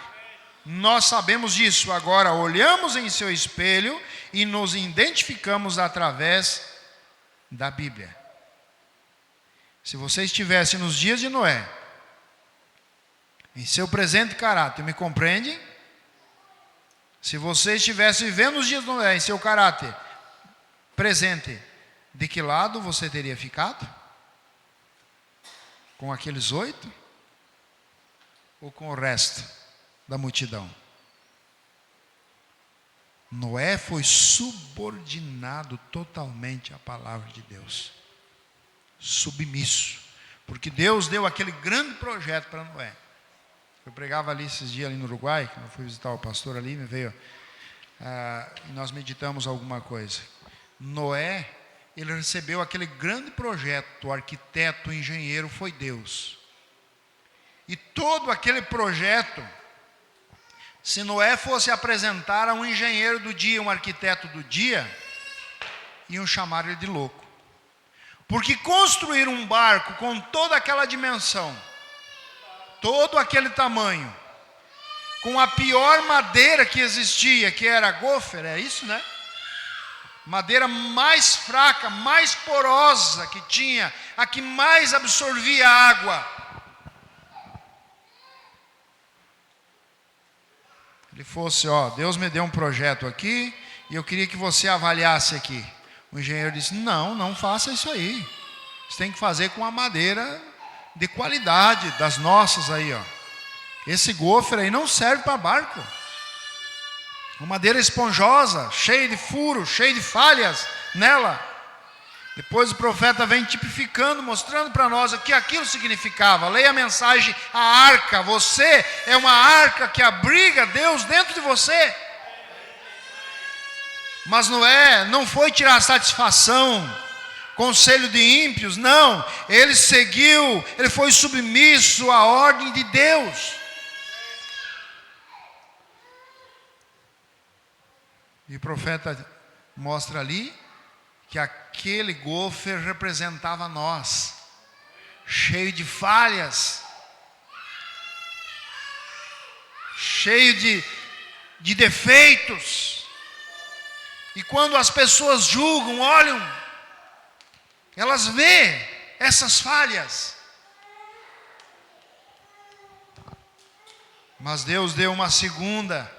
Nós sabemos disso. Agora olhamos em seu espelho e nos identificamos através da Bíblia. Se você estivesse nos dias de Noé, em seu presente caráter, me compreende? Se você estivesse vivendo os dias de Noé, em seu caráter presente, de que lado você teria ficado? Com aqueles 8? Ou com o resto da multidão? Noé foi subordinado totalmente à palavra de Deus. Submisso. Porque Deus deu aquele grande projeto para Noé. Eu pregava ali esses dias ali no Uruguai, eu fui visitar o pastor ali, me veio, e nós meditamos alguma coisa. Noé, ele recebeu aquele grande projeto, o arquiteto, o engenheiro foi Deus. E todo aquele projeto, se Noé fosse apresentar a um engenheiro do dia, um arquiteto do dia, iam chamar ele de louco. Porque construir um barco com toda aquela dimensão, todo aquele tamanho, com a pior madeira que existia, que era gofer, é isso, né? Madeira mais fraca, mais porosa que tinha, a que mais absorvia água. Ele fosse, Deus me deu um projeto aqui, e eu queria que você avaliasse aqui. O engenheiro disse: não faça isso aí. Você tem que fazer com a madeira de qualidade, das nossas aí, Esse gofer aí não serve para barco. Uma madeira esponjosa, cheia de furos, cheia de falhas nela. Depois o profeta vem tipificando, mostrando para nós o que aquilo significava. Leia a mensagem, a arca. Você é uma arca que abriga Deus dentro de você. Mas Noé não foi tirar satisfação, conselho de ímpios, não. Ele seguiu, ele foi submisso à ordem de Deus. E o profeta mostra ali que aquele gofer representava nós, cheio de falhas, cheio de defeitos. E quando as pessoas julgam, olham, elas veem essas falhas. Mas Deus deu uma segunda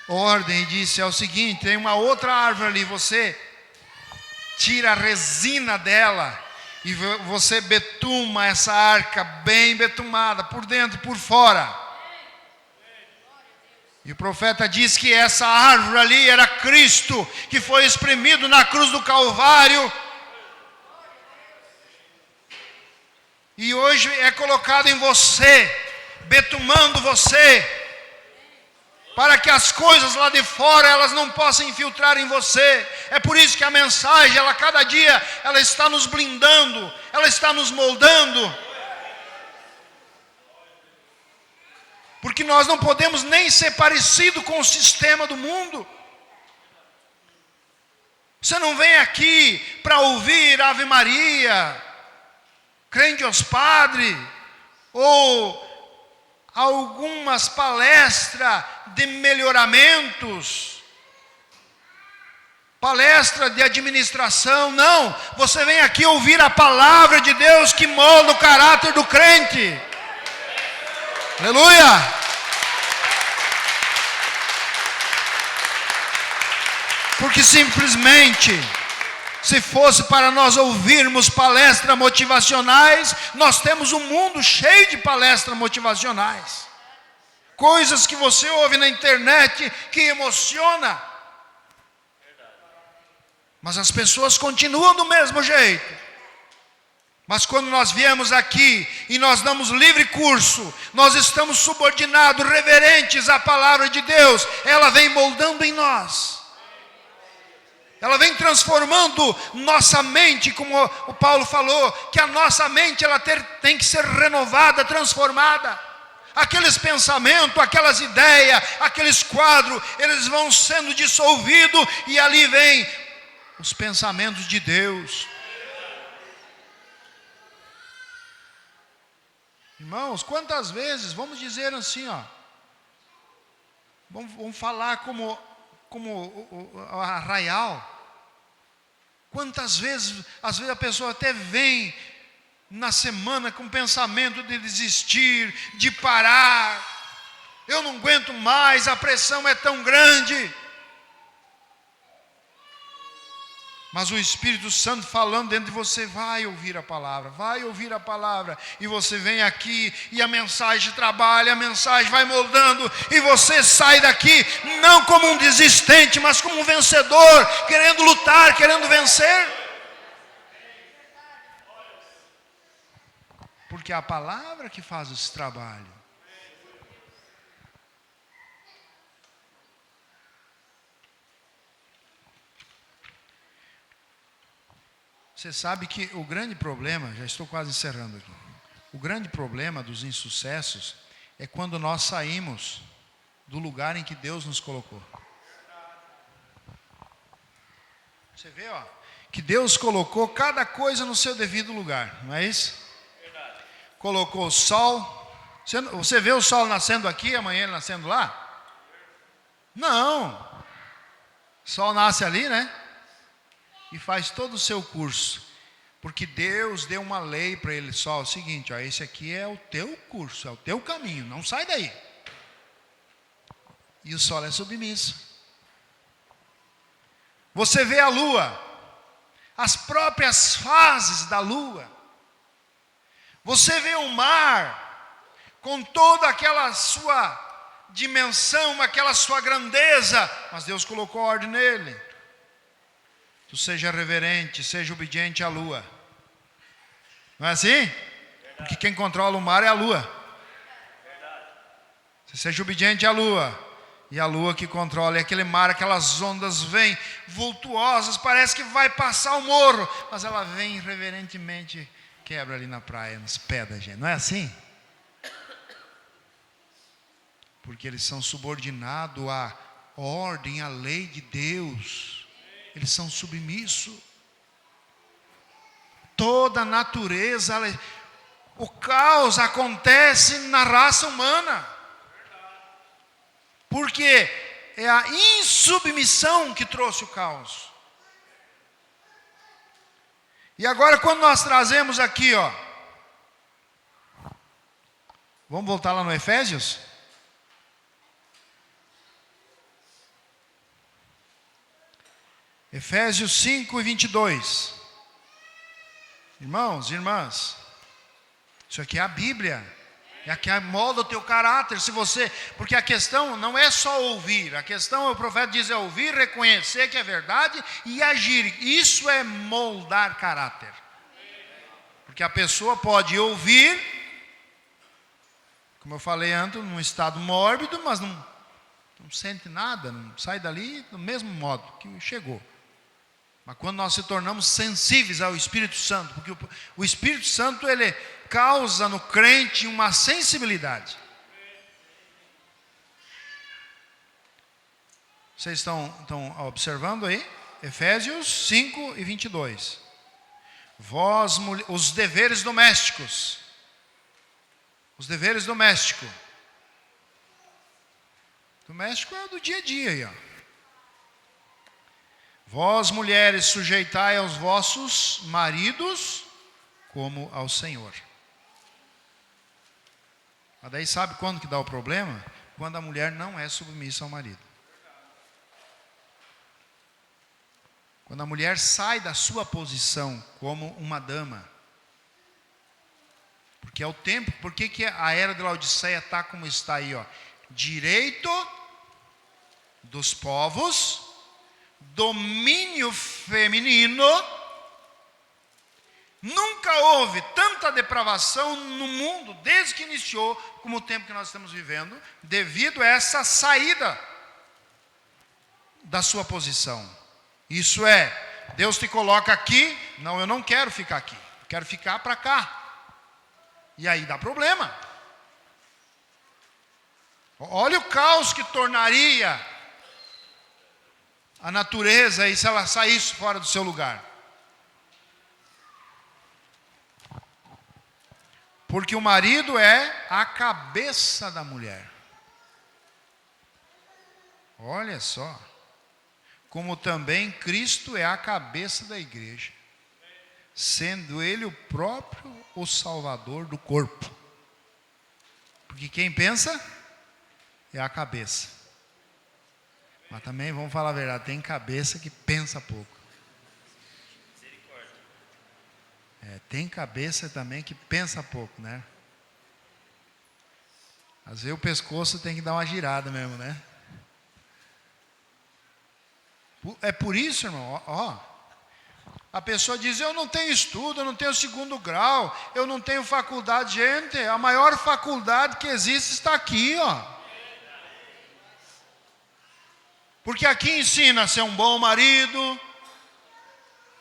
ordem e disse: é o seguinte, tem uma outra árvore ali, você tira a resina dela e você betuma essa arca bem betumada, por dentro e por fora. E o profeta diz que essa árvore ali era Cristo, que foi espremido na cruz do Calvário. E hoje é colocado em você, betumando você, para que as coisas lá de fora, elas não possam infiltrar em você. É por isso que a mensagem, ela cada dia, ela está nos blindando, ela está nos moldando. Porque nós não podemos nem ser parecido com o sistema do mundo. Você não vem aqui para ouvir Ave Maria, crente aos padres, ou algumas palestras de melhoramentos, palestra de administração. Não, você vem aqui ouvir a palavra de Deus que molda o caráter do crente. Aleluia! Porque simplesmente, se fosse para nós ouvirmos palestras motivacionais, nós temos um mundo cheio de palestras motivacionais. Coisas que você ouve na internet que emociona. Mas as pessoas continuam do mesmo jeito. Mas quando nós viemos aqui e nós damos livre curso, nós estamos subordinados, reverentes à palavra de Deus, ela vem moldando em nós. Ela vem transformando nossa mente, como o Paulo falou, que a nossa mente ela tem que ser renovada, transformada. Aqueles pensamentos, aquelas ideias, aqueles quadros, eles vão sendo dissolvidos e ali vem os pensamentos de Deus. Irmãos, quantas vezes, vamos dizer assim, vamos falar como o arraial. Quantas vezes, às vezes a pessoa até vem na semana com pensamento de desistir, de parar. Eu não aguento mais, a pressão é tão grande. Mas o Espírito Santo falando dentro de você, vai ouvir a palavra, vai ouvir a palavra. E você vem aqui e a mensagem trabalha, a mensagem vai moldando. E você sai daqui não como um desistente, mas como um vencedor, querendo lutar, querendo vencer. Porque é a palavra que faz esse trabalho. Você sabe que o grande problema, já estou quase encerrando aqui. O grande problema dos insucessos é quando nós saímos do lugar em que Deus nos colocou. Você vê, que Deus colocou cada coisa no seu devido lugar, não é isso? Colocou o sol. Você vê o sol nascendo aqui, amanhã ele nascendo lá? Não. O sol nasce ali, né? E faz todo o seu curso, porque Deus deu uma lei para ele só, o seguinte, esse aqui é o teu curso, é o teu caminho, não sai daí. E o sol é submisso. Você vê a lua, as próprias fases da lua. Você vê o mar, com toda aquela sua dimensão, aquela sua grandeza, mas Deus colocou ordem nele. Tu seja reverente, seja obediente à lua. Não é assim? Porque quem controla o mar é a lua. Você seja obediente à lua. E a lua que controla, e aquele mar, aquelas ondas vêm vultuosas, parece que vai passar o morro, mas ela vem reverentemente, quebra ali na praia, nos pés da gente. Não é assim? Porque eles são subordinados à ordem, à lei de Deus. Eles são submissos. Toda a natureza, o caos acontece na raça humana. Porque é a insubmissão que trouxe o caos. E agora quando nós trazemos aqui, vamos voltar lá no Efésios? Efésios 5 e 22. Irmãos, irmãs, isso aqui é a Bíblia. É a que molda o teu caráter. Porque a questão não é só ouvir. A questão, o profeta diz, é ouvir, reconhecer que é verdade e agir. Isso é moldar caráter. Porque a pessoa pode ouvir, como eu falei antes, num estado mórbido, mas não sente nada, não sai dali do mesmo modo que chegou. Mas quando nós se tornamos sensíveis ao Espírito Santo, porque o Espírito Santo ele causa no crente uma sensibilidade. Vocês estão observando aí? Efésios 5 e 22. Vós, os deveres domésticos. Os deveres domésticos. Doméstico é do dia a dia aí, Vós, mulheres, sujeitai aos vossos maridos como ao Senhor. Mas daí sabe quando que dá o problema? Quando a mulher não é submissa ao marido. Quando a mulher sai da sua posição como uma dama. Porque é o tempo, por que a era de Laodiceia está como está aí, Direito dos povos, domínio feminino, Nunca houve tanta depravação no mundo, desde que iniciou, como o tempo que nós estamos vivendo, devido a essa saída da sua posição. Isso é, Deus te coloca aqui, não, eu não quero ficar aqui, eu quero ficar para cá. E aí dá problema. Olha o caos que tornaria a natureza aí se ela saísse fora do seu lugar. Porque o marido é a cabeça da mulher. Olha só. Como também Cristo é a cabeça da igreja, sendo Ele o próprio o Salvador do corpo. Porque quem pensa é a cabeça. Mas também, vamos falar a verdade, tem cabeça que pensa pouco. Tem cabeça também que pensa pouco, né? Às vezes o pescoço tem que dar uma girada mesmo, né? É por isso, irmão, a pessoa diz, eu não tenho estudo, eu não tenho segundo grau, eu não tenho faculdade. Gente, a maior faculdade que existe está aqui, Porque aqui ensina a ser um bom marido,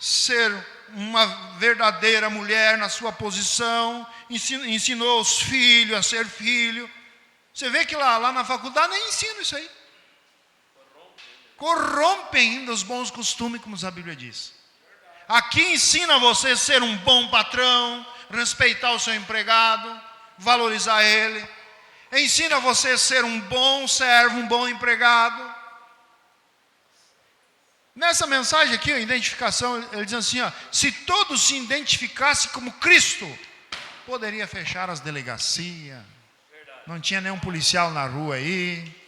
ser uma verdadeira mulher na sua posição, ensinou os filhos a ser filho. Você vê que lá na faculdade nem ensina isso aí. Corrompem ainda os bons costumes, como a Bíblia diz. Aqui ensina você a ser um bom patrão, respeitar o seu empregado, valorizar ele. Ensina você a ser um bom servo, um bom empregado. Nessa mensagem aqui, a identificação, ele diz assim, se todos se identificassem como Cristo, poderia fechar as delegacias, não tinha nenhum policial na rua aí,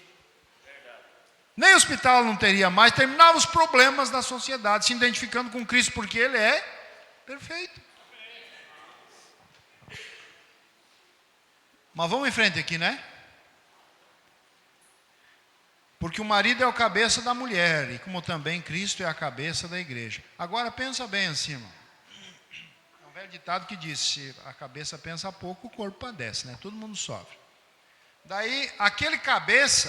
nem hospital não teria mais, terminava os problemas da sociedade, se identificando com Cristo, porque Ele é perfeito. Mas vamos em frente aqui, né? Porque o marido é o cabeça da mulher, e como também Cristo é a cabeça da igreja. Agora pensa bem assim, irmão. É um velho ditado que diz, se a cabeça pensa pouco, o corpo padece, né? Todo mundo sofre. Daí, aquele cabeça,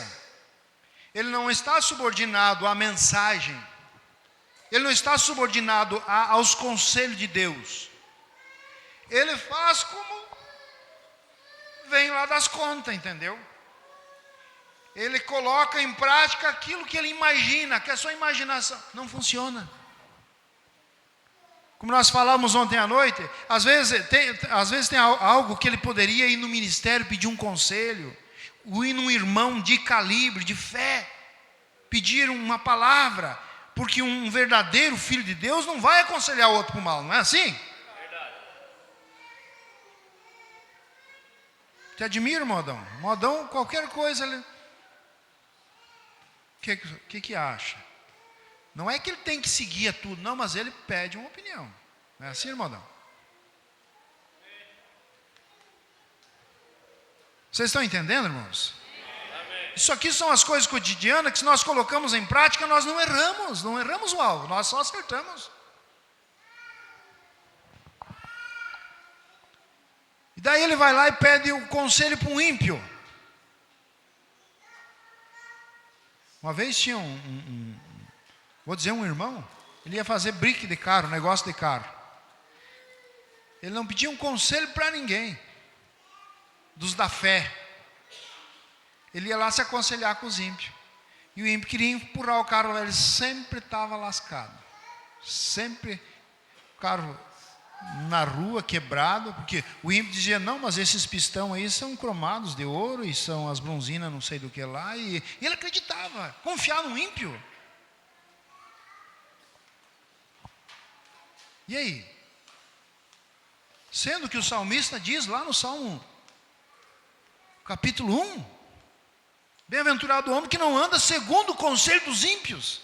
ele não está subordinado à mensagem, ele não está subordinado aos conselhos de Deus. Ele faz como vem lá das contas, entendeu? Ele coloca em prática aquilo que ele imagina, que a sua imaginação não funciona. Como nós falamos ontem à noite, às vezes tem algo que ele poderia ir no ministério pedir um conselho, ir num irmão de calibre, de fé, pedir uma palavra, porque um verdadeiro filho de Deus não vai aconselhar o outro para o mal, não é assim? Te admiro, modão. Modão, qualquer coisa ele... O que acha? Não é que ele tem que seguir a tudo, não, mas ele pede uma opinião. Não é assim, irmão? Vocês estão entendendo, irmãos? Isso aqui são as coisas cotidianas que se nós colocamos em prática, nós não erramos o alvo, nós só acertamos. E daí ele vai lá e pede o conselho para um ímpio. Uma vez tinha um irmão, ele ia fazer brique de carro, negócio de carro. Ele não pedia um conselho para ninguém, dos da fé. Ele ia lá se aconselhar com os ímpios. E o ímpio queria empurrar o carro, ele sempre estava lascado. Sempre o carro na rua, quebrado, porque o ímpio dizia, não, mas esses pistão aí são cromados de ouro, e são as bronzinas não sei do que lá, e ele acreditava, confiava no ímpio. E aí? Sendo que o salmista diz lá no Salmo, capítulo 1, bem-aventurado o homem que não anda segundo o conselho dos ímpios.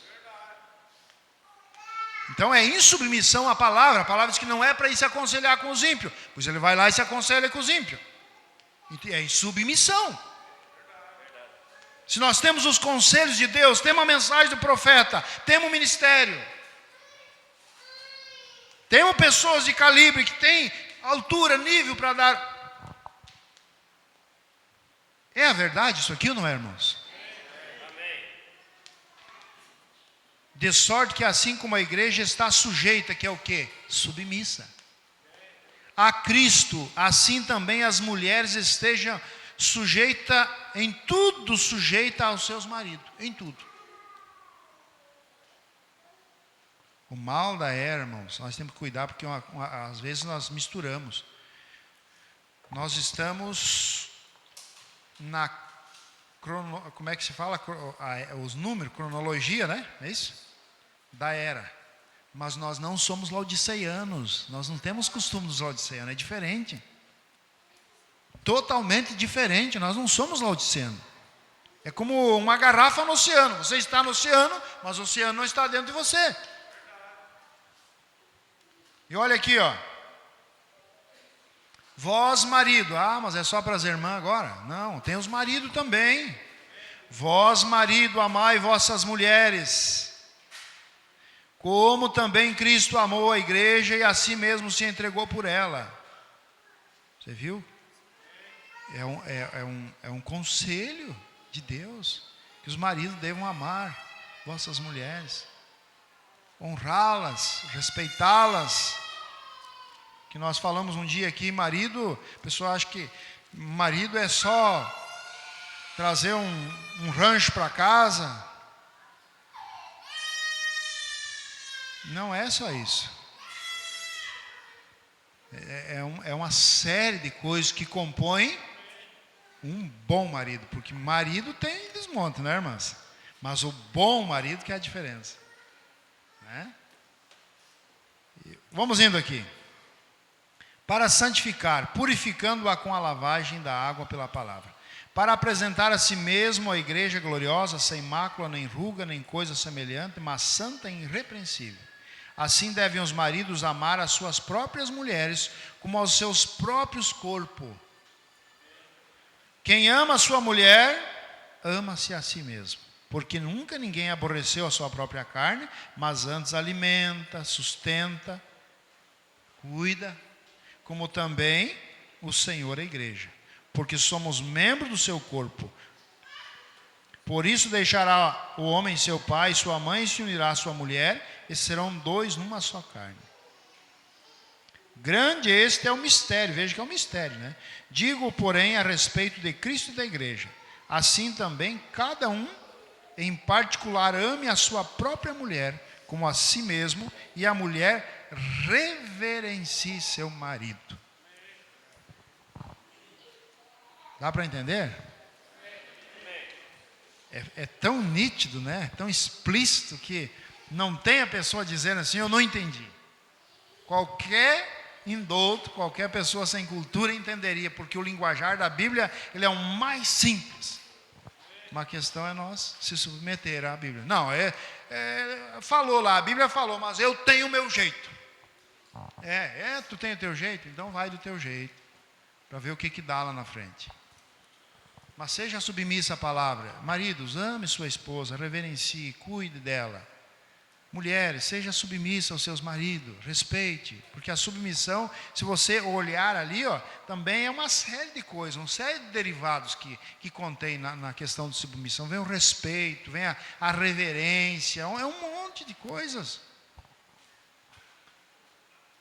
Então é insubmissão à palavra. A palavra diz que não é para ir se aconselhar com os ímpios, pois ele vai lá e se aconselha com os ímpios. É insubmissão. Se nós temos os conselhos de Deus, temos a mensagem do profeta, temos o ministério, Temos pessoas de calibre que têm altura, nível para dar. É a verdade isso aqui ou não é, irmãos? De sorte que assim como a igreja está sujeita, que é o quê? Submissa a Cristo, assim também as mulheres estejam sujeitas, em tudo sujeita aos seus maridos, em tudo. O mal da era, irmãos, nós temos que cuidar, porque às vezes nós misturamos. Nós estamos na como é que se fala? Os números, cronologia, né? É isso? Da era. Mas nós não somos laodiceianos. Nós não temos costume dos laodiceianos. É diferente. Totalmente diferente. Nós não somos laodiceanos. É como uma garrafa no oceano. Você está no oceano, mas o oceano não está dentro de você. E olha aqui, ó. Vós, marido. Ah, mas é só para as irmãs agora? Não, tem os maridos também. Vós, marido, amai vossas mulheres, como também Cristo amou a igreja e a si mesmo se entregou por ela. Você viu? É um conselho de Deus, que os maridos devam amar vossas mulheres, honrá-las, respeitá-las. Que nós falamos um dia aqui, marido, a pessoa acha que marido é só trazer um rancho para casa. Não é só isso. É uma série de coisas que compõem um bom marido. Porque marido tem desmonte, né, irmãs? Mas o bom marido que é a diferença, né? Vamos indo aqui. Para santificar, purificando-a com a lavagem da água pela palavra, para apresentar a si mesmo a igreja gloriosa, sem mácula, nem ruga, nem coisa semelhante, mas santa e irrepreensível. Assim devem os maridos amar as suas próprias mulheres, como aos seus próprios corpos. Quem ama a sua mulher, ama-se a si mesmo, porque nunca ninguém aborreceu a sua própria carne, mas antes alimenta, sustenta, cuida, como também o Senhor a igreja, porque somos membros do seu corpo. Por isso deixará o homem seu pai e sua mãe, e se unirá à sua mulher, e serão dois numa só carne. Grande este é o mistério, veja que é um mistério, né? Digo, porém, a respeito de Cristo e da igreja, assim também cada um em particular ame a sua própria mulher como a si mesmo, e a mulher reverencie seu marido. Dá para entender? É tão nítido, né? Tão explícito que não tem a pessoa dizendo assim, eu não entendi. Qualquer indouto, qualquer pessoa sem cultura entenderia, porque o linguajar da Bíblia, ele é o mais simples. Uma questão é nós se submeter à Bíblia. Não, falou lá, a Bíblia falou, mas eu tenho o meu jeito. Tu tem o teu jeito? Então vai do teu jeito, para ver o que dá lá na frente. Mas seja submissa à palavra. Maridos, ame sua esposa, reverencie, cuide dela. Mulheres, seja submissa aos seus maridos, respeite, porque a submissão, se você olhar ali, também é uma série de coisas, uma série de derivados que contém na questão de submissão. Vem o respeito, vem a reverência, é um monte de coisas.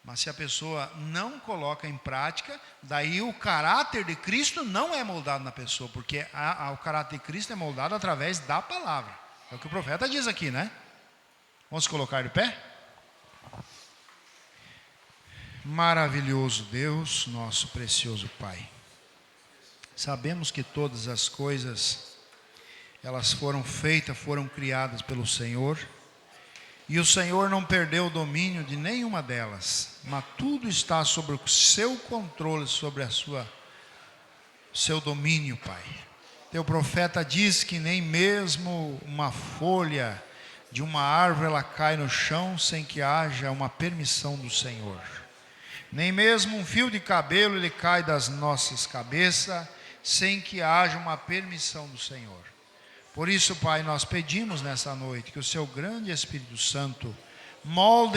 Mas se a pessoa não coloca em prática, daí o caráter de Cristo não é moldado na pessoa, porque o caráter de Cristo é moldado através da palavra. É o que o profeta diz aqui, né? Vamos colocar de pé? Maravilhoso Deus, nosso precioso Pai. Sabemos que todas as coisas, elas foram feitas, foram criadas pelo Senhor. E o Senhor não perdeu o domínio de nenhuma delas, mas tudo está sob o seu controle, sobre seu domínio, Pai. Teu profeta diz que nem mesmo uma folha de uma árvore ela cai no chão sem que haja uma permissão do Senhor. Nem mesmo um fio de cabelo ele cai das nossas cabeças sem que haja uma permissão do Senhor. Por isso, Pai, nós pedimos nessa noite que o seu grande Espírito Santo molde